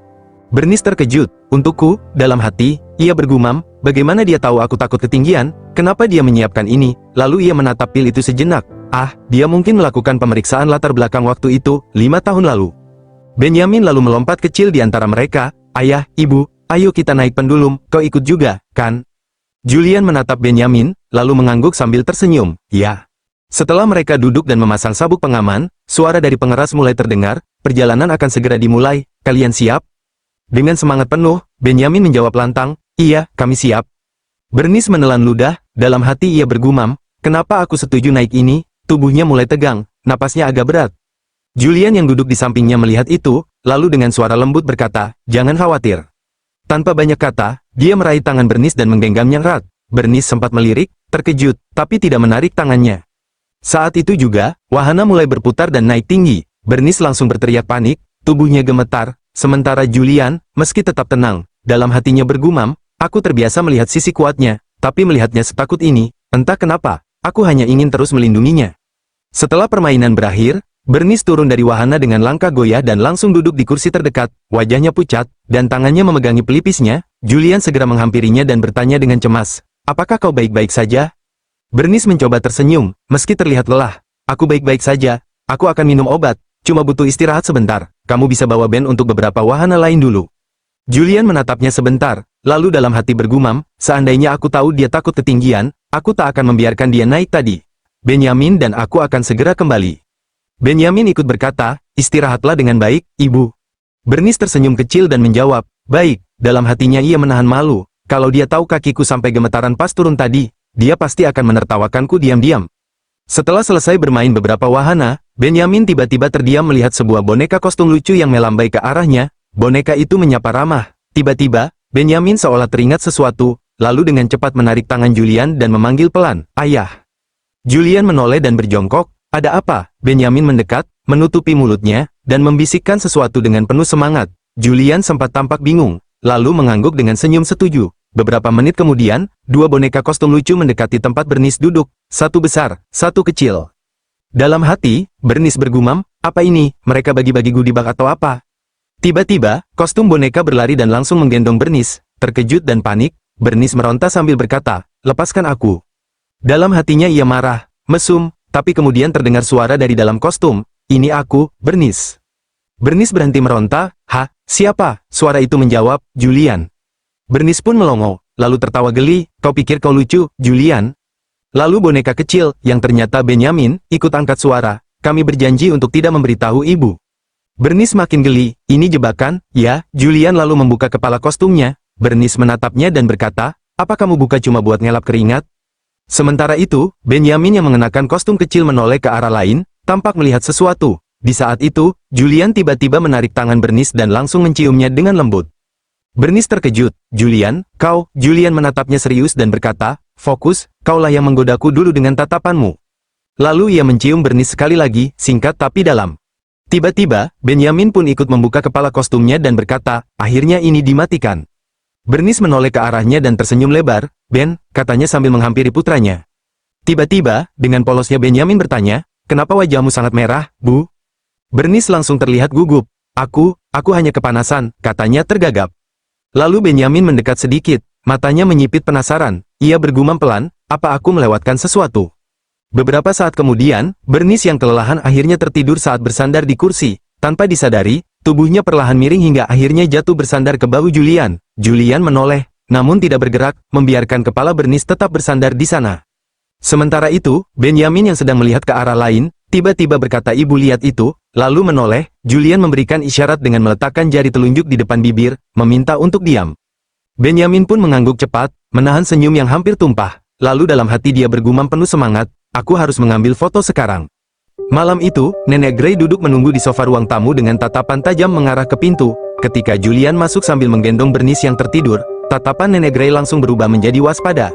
Bernice terkejut, untukku, dalam hati, ia bergumam, bagaimana dia tahu aku takut ketinggian, kenapa dia menyiapkan ini, lalu ia menatap pil itu sejenak, dia mungkin melakukan pemeriksaan latar belakang waktu itu, 5 tahun lalu. Benyamin lalu melompat kecil di antara mereka, ayah, ibu, ayo kita naik pendulum, kau ikut juga, kan? Julian menatap Benyamin, lalu mengangguk sambil tersenyum, ya. Setelah mereka duduk dan memasang sabuk pengaman, suara dari pengeras mulai terdengar, perjalanan akan segera dimulai, kalian siap? Dengan semangat penuh, Benyamin menjawab lantang, iya, kami siap. Bernice menelan ludah, dalam hati ia bergumam, kenapa aku setuju naik ini? Tubuhnya mulai tegang, napasnya agak berat. Julian yang duduk di sampingnya melihat itu, lalu dengan suara lembut berkata, jangan khawatir. Tanpa banyak kata, dia meraih tangan Bernice dan menggenggamnya erat. Bernice sempat melirik, terkejut, tapi tidak menarik tangannya. Saat itu juga, wahana mulai berputar dan naik tinggi. Bernice langsung berteriak panik, tubuhnya gemetar, sementara Julian, meski tetap tenang, dalam hatinya bergumam, aku terbiasa melihat sisi kuatnya, tapi melihatnya setakut ini, entah kenapa, aku hanya ingin terus melindunginya. Setelah permainan berakhir, Bernice turun dari wahana dengan langkah goyah dan langsung duduk di kursi terdekat, wajahnya pucat, dan tangannya memegangi pelipisnya. Julian segera menghampirinya dan bertanya dengan cemas, apakah kau baik-baik saja? Bernice mencoba tersenyum, meski terlihat lelah. Aku baik-baik saja, aku akan minum obat, cuma butuh istirahat sebentar, kamu bisa bawa Ben untuk beberapa wahana lain dulu. Julian menatapnya sebentar, lalu dalam hati bergumam, seandainya aku tahu dia takut ketinggian, aku tak akan membiarkan dia naik tadi. Benyamin dan aku akan segera kembali. Benyamin ikut berkata, istirahatlah dengan baik, ibu. Bernice tersenyum kecil dan menjawab, baik, dalam hatinya ia menahan malu, kalau dia tahu kakiku sampai gemetaran pas turun tadi, dia pasti akan menertawakanku diam-diam. Setelah selesai bermain beberapa wahana, Benyamin tiba-tiba terdiam melihat sebuah boneka kostum lucu yang melambai ke arahnya. Boneka itu menyapa ramah. Tiba-tiba, Benyamin seolah teringat sesuatu, lalu dengan cepat menarik tangan Julian dan memanggil pelan, ayah. Julian menoleh dan berjongkok, ada apa? Benyamin mendekat, menutupi mulutnya, dan membisikkan sesuatu dengan penuh semangat. Julian sempat tampak bingung, lalu mengangguk dengan senyum setuju. Beberapa menit kemudian, dua boneka kostum lucu mendekati tempat Bernice duduk, satu besar, satu kecil. Dalam hati, Bernice bergumam, apa ini, mereka bagi-bagi goodie bag atau apa? Tiba-tiba, kostum boneka berlari dan langsung menggendong Bernice. Terkejut dan panik, Bernice meronta sambil berkata, lepaskan aku. Dalam hatinya ia marah, mesum, tapi kemudian terdengar suara dari dalam kostum, ini aku, Bernice. Bernice berhenti meronta, siapa? Suara itu menjawab, Julian. Bernice pun melongo, lalu tertawa geli, kau pikir kau lucu, Julian? Lalu boneka kecil, yang ternyata Benyamin, ikut angkat suara, kami berjanji untuk tidak memberitahu ibu. Bernice makin geli, ini jebakan, ya, Julian lalu membuka kepala kostumnya. Bernice menatapnya dan berkata, apa kamu buka cuma buat ngelap keringat? Sementara itu, Benyamin yang mengenakan kostum kecil menoleh ke arah lain, tampak melihat sesuatu. Di saat itu, Julian tiba-tiba menarik tangan Bernice dan langsung menciumnya dengan lembut. Bernice terkejut, Julian, kau, Julian menatapnya serius dan berkata, fokus, kaulah yang menggodaku dulu dengan tatapanmu. Lalu ia mencium Bernice sekali lagi, singkat tapi dalam. Tiba-tiba, Benyamin pun ikut membuka kepala kostumnya dan berkata, akhirnya ini dimatikan. Bernice menoleh ke arahnya dan tersenyum lebar, Ben, katanya sambil menghampiri putranya. Tiba-tiba, dengan polosnya Benyamin bertanya, kenapa wajahmu sangat merah, Bu? Bernice langsung terlihat gugup. Aku hanya kepanasan, katanya tergagap. Lalu Benyamin mendekat sedikit, matanya menyipit penasaran, ia bergumam pelan, apa aku melewatkan sesuatu? Beberapa saat kemudian, Bernice yang kelelahan akhirnya tertidur saat bersandar di kursi, tanpa disadari, tubuhnya perlahan miring hingga akhirnya jatuh bersandar ke bahu Julian. Julian menoleh, namun tidak bergerak, membiarkan kepala Bernice tetap bersandar di sana. Sementara itu, Benjamin yang sedang melihat ke arah lain, tiba-tiba berkata, "Ibu lihat itu," lalu menoleh. Julian memberikan isyarat dengan meletakkan jari telunjuk di depan bibir, meminta untuk diam. Benjamin pun mengangguk cepat, menahan senyum yang hampir tumpah. Lalu dalam hati dia bergumam penuh semangat, "Aku harus mengambil foto sekarang." Malam itu, Nenek Grey duduk menunggu di sofa ruang tamu dengan tatapan tajam mengarah ke pintu. Ketika Julian masuk sambil menggendong Bernice yang tertidur, tatapan Nenek Grey langsung berubah menjadi waspada.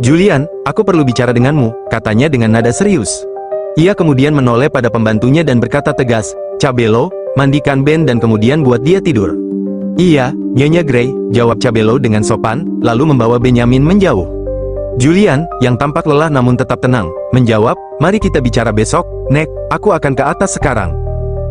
"Julian, aku perlu bicara denganmu," katanya dengan nada serius. Ia kemudian menoleh pada pembantunya dan berkata tegas, "Cabello, mandikan Ben dan kemudian buat dia tidur." "Iya, Nyonya Grey," jawab Cabello dengan sopan, lalu membawa Benjamin menjauh. Julian, yang tampak lelah namun tetap tenang, menjawab, "Mari kita bicara besok, Nek, aku akan ke atas sekarang."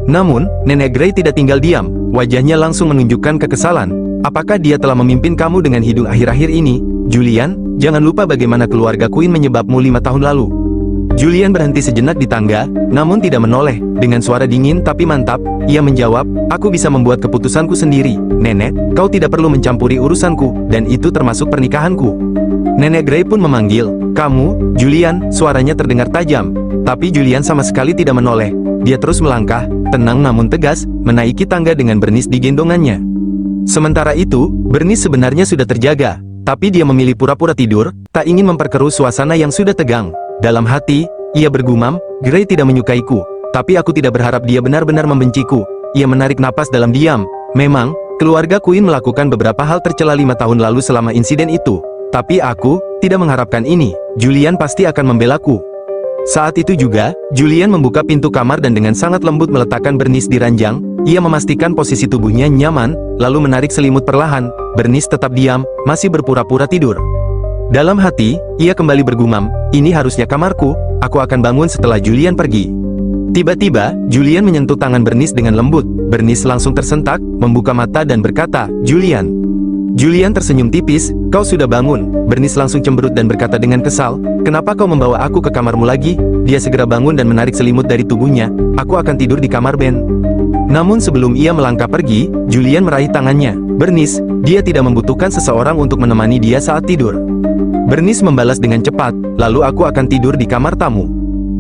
Namun, Nenek Grey tidak tinggal diam, wajahnya langsung menunjukkan kekesalan. "Apakah dia telah memimpin kamu dengan hidung akhir-akhir ini? Julian, jangan lupa bagaimana keluarga Queen menyebabmu 5 tahun lalu." Julian berhenti sejenak di tangga, namun tidak menoleh. Dengan suara dingin tapi mantap, ia menjawab, "Aku bisa membuat keputusanku sendiri, Nenek, kau tidak perlu mencampuri urusanku, dan itu termasuk pernikahanku." Nenek Grey pun memanggil, "Kamu, Julian," suaranya terdengar tajam. Tapi Julian sama sekali tidak menoleh. Dia terus melangkah, tenang namun tegas, menaiki tangga dengan Bernice di gendongannya. Sementara itu, Bernice sebenarnya sudah terjaga, tapi dia memilih pura-pura tidur, tak ingin memperkeruh suasana yang sudah tegang. Dalam hati, ia bergumam, "Grey tidak menyukaiku, tapi aku tidak berharap dia benar-benar membenciku." Ia menarik napas dalam diam. Memang, keluarga Queen melakukan beberapa hal tercela 5 tahun lalu selama insiden itu. Tapi aku tidak mengharapkan ini. Julian pasti akan membelaku. Saat itu juga, Julian membuka pintu kamar dan dengan sangat lembut meletakkan Bernice di ranjang. Ia memastikan posisi tubuhnya nyaman, lalu menarik selimut perlahan. Bernice tetap diam, masih berpura-pura tidur. Dalam hati, ia kembali bergumam, "Ini harusnya kamarku, aku akan bangun setelah Julian pergi." Tiba-tiba, Julian menyentuh tangan Bernice dengan lembut. Bernice langsung tersentak, membuka mata dan berkata, "Julian." Julian tersenyum tipis, "Kau sudah bangun." Bernice langsung cemberut dan berkata dengan kesal, "Kenapa kau membawa aku ke kamarmu lagi?" Dia segera bangun dan menarik selimut dari tubuhnya, "Aku akan tidur di kamar Ben." Namun sebelum ia melangkah pergi, Julian meraih tangannya. "Bernice, dia tidak membutuhkan seseorang untuk menemani dia saat tidur." Bernice membalas dengan cepat, "Lalu aku akan tidur di kamar tamu."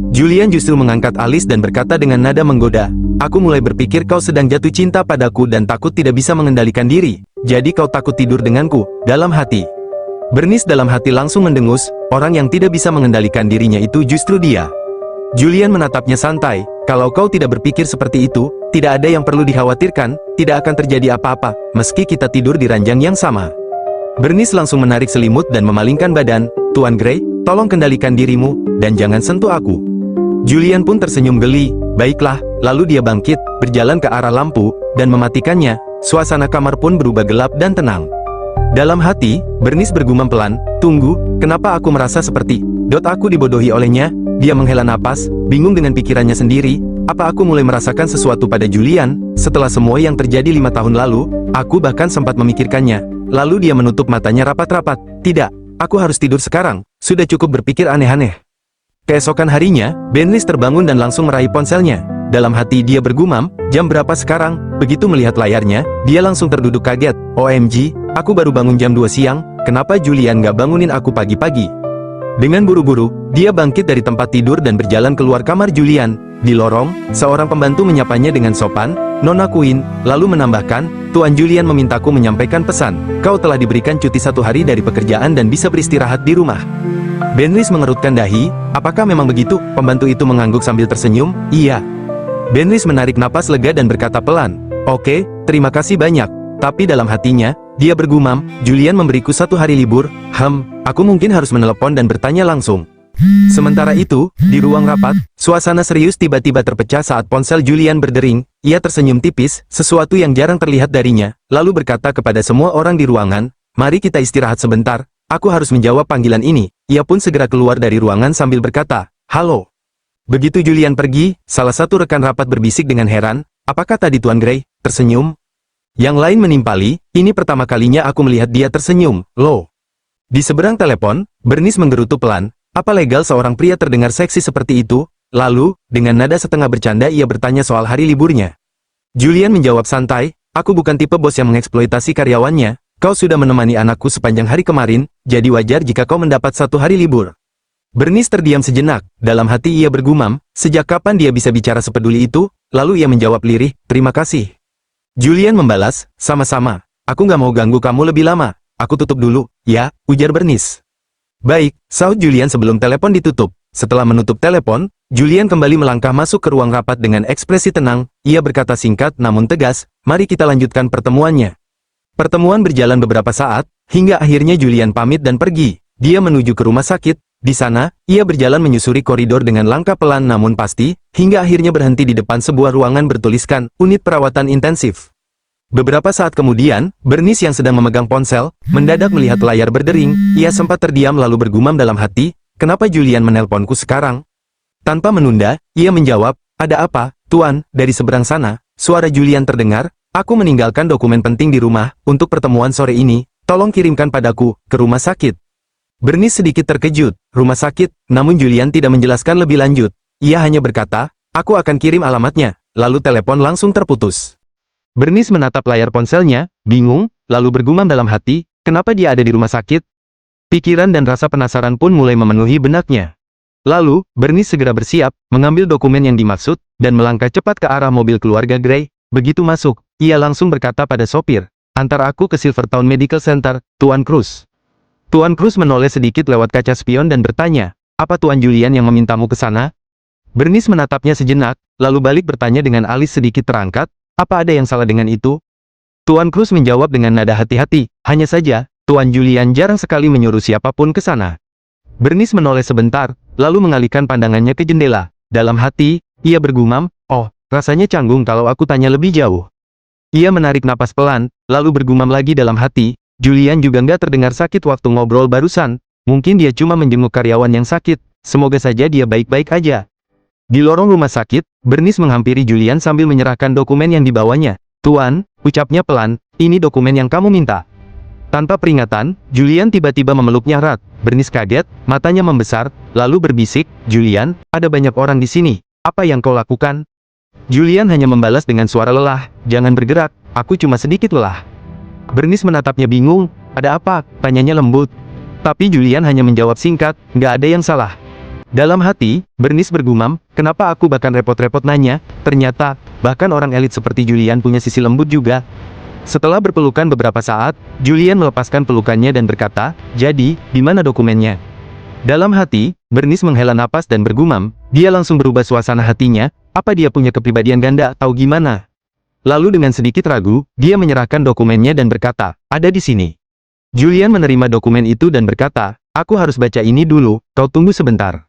Julian justru mengangkat alis dan berkata dengan nada menggoda, "Aku mulai berpikir kau sedang jatuh cinta padaku dan takut tidak bisa mengendalikan diri. Jadi kau takut tidur denganku." Dalam hati, Bernice dalam hati langsung mendengus, orang yang tidak bisa mengendalikan dirinya itu justru dia. Julian menatapnya santai, "Kalau kau tidak berpikir seperti itu, tidak ada yang perlu dikhawatirkan, tidak akan terjadi apa-apa, meski kita tidur di ranjang yang sama." Bernice langsung menarik selimut dan memalingkan badan, "Tuan Grey, tolong kendalikan dirimu, dan jangan sentuh aku." Julian pun tersenyum geli, "Baiklah." Lalu dia bangkit, berjalan ke arah lampu, dan mematikannya. Suasana kamar pun berubah gelap dan tenang. Dalam hati, Bernice bergumam pelan, "Tunggu, kenapa aku merasa seperti aku dibodohi olehnya?" Dia menghela napas, bingung dengan pikirannya sendiri. Apa aku mulai merasakan sesuatu pada Julian? Setelah semua yang terjadi 5 tahun lalu, aku bahkan sempat memikirkannya. Lalu dia menutup matanya rapat-rapat. "Tidak, aku harus tidur sekarang. Sudah cukup berpikir aneh-aneh." Keesokan harinya, Bernice terbangun dan langsung meraih ponselnya. Dalam hati dia bergumam, "Jam berapa sekarang?" Begitu melihat layarnya, dia langsung terduduk kaget. "OMG, aku baru bangun jam 2 siang, kenapa Julian gak bangunin aku pagi-pagi?" Dengan buru-buru, dia bangkit dari tempat tidur dan berjalan keluar kamar Julian. Di lorong, seorang pembantu menyapanya dengan sopan, "Nona Queen," lalu menambahkan, "Tuan Julian memintaku menyampaikan pesan. Kau telah diberikan cuti 1 hari dari pekerjaan dan bisa beristirahat di rumah." Bernice mengerutkan dahi, "Apakah memang begitu?" Pembantu itu mengangguk sambil tersenyum, "Iya." Bernice menarik napas lega dan berkata pelan, "Oke, terima kasih banyak." Tapi dalam hatinya, dia bergumam, "Julian memberiku 1 hari libur, aku mungkin harus menelepon dan bertanya langsung." Sementara itu, di ruang rapat, suasana serius tiba-tiba terpecah saat ponsel Julian berdering. Ia tersenyum tipis, sesuatu yang jarang terlihat darinya, lalu berkata kepada semua orang di ruangan, "Mari kita istirahat sebentar, aku harus menjawab panggilan ini." Ia pun segera keluar dari ruangan sambil berkata, "Halo." Begitu Julian pergi, salah satu rekan rapat berbisik dengan heran, "Apakah tadi Tuan Grey tersenyum?" Yang lain menimpali, "Ini pertama kalinya aku melihat dia tersenyum, loh." Di seberang telepon, Bernice menggerutu pelan, "Apa legal seorang pria terdengar seksi seperti itu?" Lalu, dengan nada setengah bercanda ia bertanya soal hari liburnya. Julian menjawab santai, "Aku bukan tipe bos yang mengeksploitasi karyawannya. Kau sudah menemani anakku sepanjang hari kemarin, jadi wajar jika kau mendapat 1 hari libur. Bernice terdiam sejenak, dalam hati ia bergumam, sejak kapan dia bisa bicara sepeduli itu, lalu ia menjawab lirih, terima kasih. Julian membalas, sama-sama, aku nggak mau ganggu kamu lebih lama, aku tutup dulu, ya, ujar Bernice. Baik, sahut Julian sebelum telepon ditutup. Setelah menutup telepon, Julian kembali melangkah masuk ke ruang rapat dengan ekspresi tenang, ia berkata singkat namun tegas, mari kita lanjutkan pertemuannya. Pertemuan berjalan beberapa saat, hingga akhirnya Julian pamit dan pergi. Dia menuju ke rumah sakit. Di sana, ia berjalan menyusuri koridor dengan langkah pelan namun pasti, hingga akhirnya berhenti di depan sebuah ruangan bertuliskan, unit perawatan intensif. Beberapa saat kemudian, Bernice yang sedang memegang ponsel, mendadak melihat layar berdering, ia sempat terdiam lalu bergumam dalam hati, kenapa Julian menelponku sekarang? Tanpa menunda, ia menjawab, ada apa, Tuan, dari seberang sana, suara Julian terdengar, aku meninggalkan dokumen penting di rumah, untuk pertemuan sore ini, tolong kirimkan padaku, ke rumah sakit. Bernice sedikit terkejut, rumah sakit, namun Julian tidak menjelaskan lebih lanjut. Ia hanya berkata, aku akan kirim alamatnya, lalu telepon langsung terputus. Bernice menatap layar ponselnya, bingung, lalu bergumam dalam hati, kenapa dia ada di rumah sakit? Pikiran dan rasa penasaran pun mulai memenuhi benaknya. Lalu, Bernice segera bersiap, mengambil dokumen yang dimaksud, dan melangkah cepat ke arah mobil keluarga Gray. Begitu masuk, ia langsung berkata pada sopir, antar aku ke Silvertown Medical Center, Tuan Cruz. Tuan Cruz menoleh sedikit lewat kaca spion dan bertanya, apa Tuan Julian yang memintamu ke sana? Bernice menatapnya sejenak, lalu balik bertanya dengan alis sedikit terangkat, apa ada yang salah dengan itu? Tuan Cruz menjawab dengan nada hati-hati, hanya saja, Tuan Julian jarang sekali menyuruh siapapun ke sana. Bernice menoleh sebentar, lalu mengalihkan pandangannya ke jendela. Dalam hati, ia bergumam, oh, rasanya canggung kalau aku tanya lebih jauh. Ia menarik napas pelan, lalu bergumam lagi dalam hati, Julian juga nggak terdengar sakit waktu ngobrol barusan, mungkin dia cuma menjenguk karyawan yang sakit, semoga saja dia baik-baik aja. Di lorong rumah sakit, Bernice menghampiri Julian sambil menyerahkan dokumen yang dibawanya. Tuan, ucapnya pelan, ini dokumen yang kamu minta. Tanpa peringatan, Julian tiba-tiba memeluknya erat. Bernice kaget, matanya membesar, lalu berbisik, Julian, ada banyak orang di sini, apa yang kau lakukan? Julian hanya membalas dengan suara lelah, jangan bergerak, aku cuma sedikit lelah. Bernice menatapnya bingung, ada apa? Tanyanya lembut. Tapi Julian hanya menjawab singkat, nggak ada yang salah. Dalam hati, Bernice bergumam, kenapa aku bahkan repot-repot nanya, ternyata, bahkan orang elit seperti Julian punya sisi lembut juga. Setelah berpelukan beberapa saat, Julian melepaskan pelukannya dan berkata, jadi, di mana dokumennya? Dalam hati, Bernice menghela napas dan bergumam, dia langsung berubah suasana hatinya, apa dia punya kepribadian ganda atau gimana? Lalu dengan sedikit ragu, dia menyerahkan dokumennya dan berkata, ada di sini. Julian menerima dokumen itu dan berkata, aku harus baca ini dulu, kau tunggu sebentar.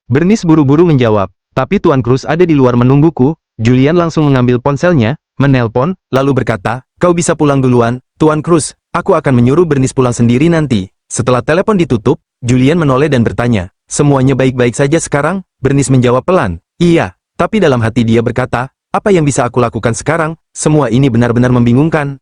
Bernice buru-buru menjawab, tapi Tuan Cruz ada di luar menungguku. Julian langsung mengambil ponselnya, menelpon, lalu berkata, kau bisa pulang duluan, Tuan Cruz, aku akan menyuruh Bernice pulang sendiri nanti. Setelah telepon ditutup, Julian menoleh dan bertanya, semuanya baik-baik saja sekarang? Bernice menjawab pelan, iya, tapi dalam hati dia berkata, apa yang bisa aku lakukan sekarang? Semua ini benar-benar membingungkan.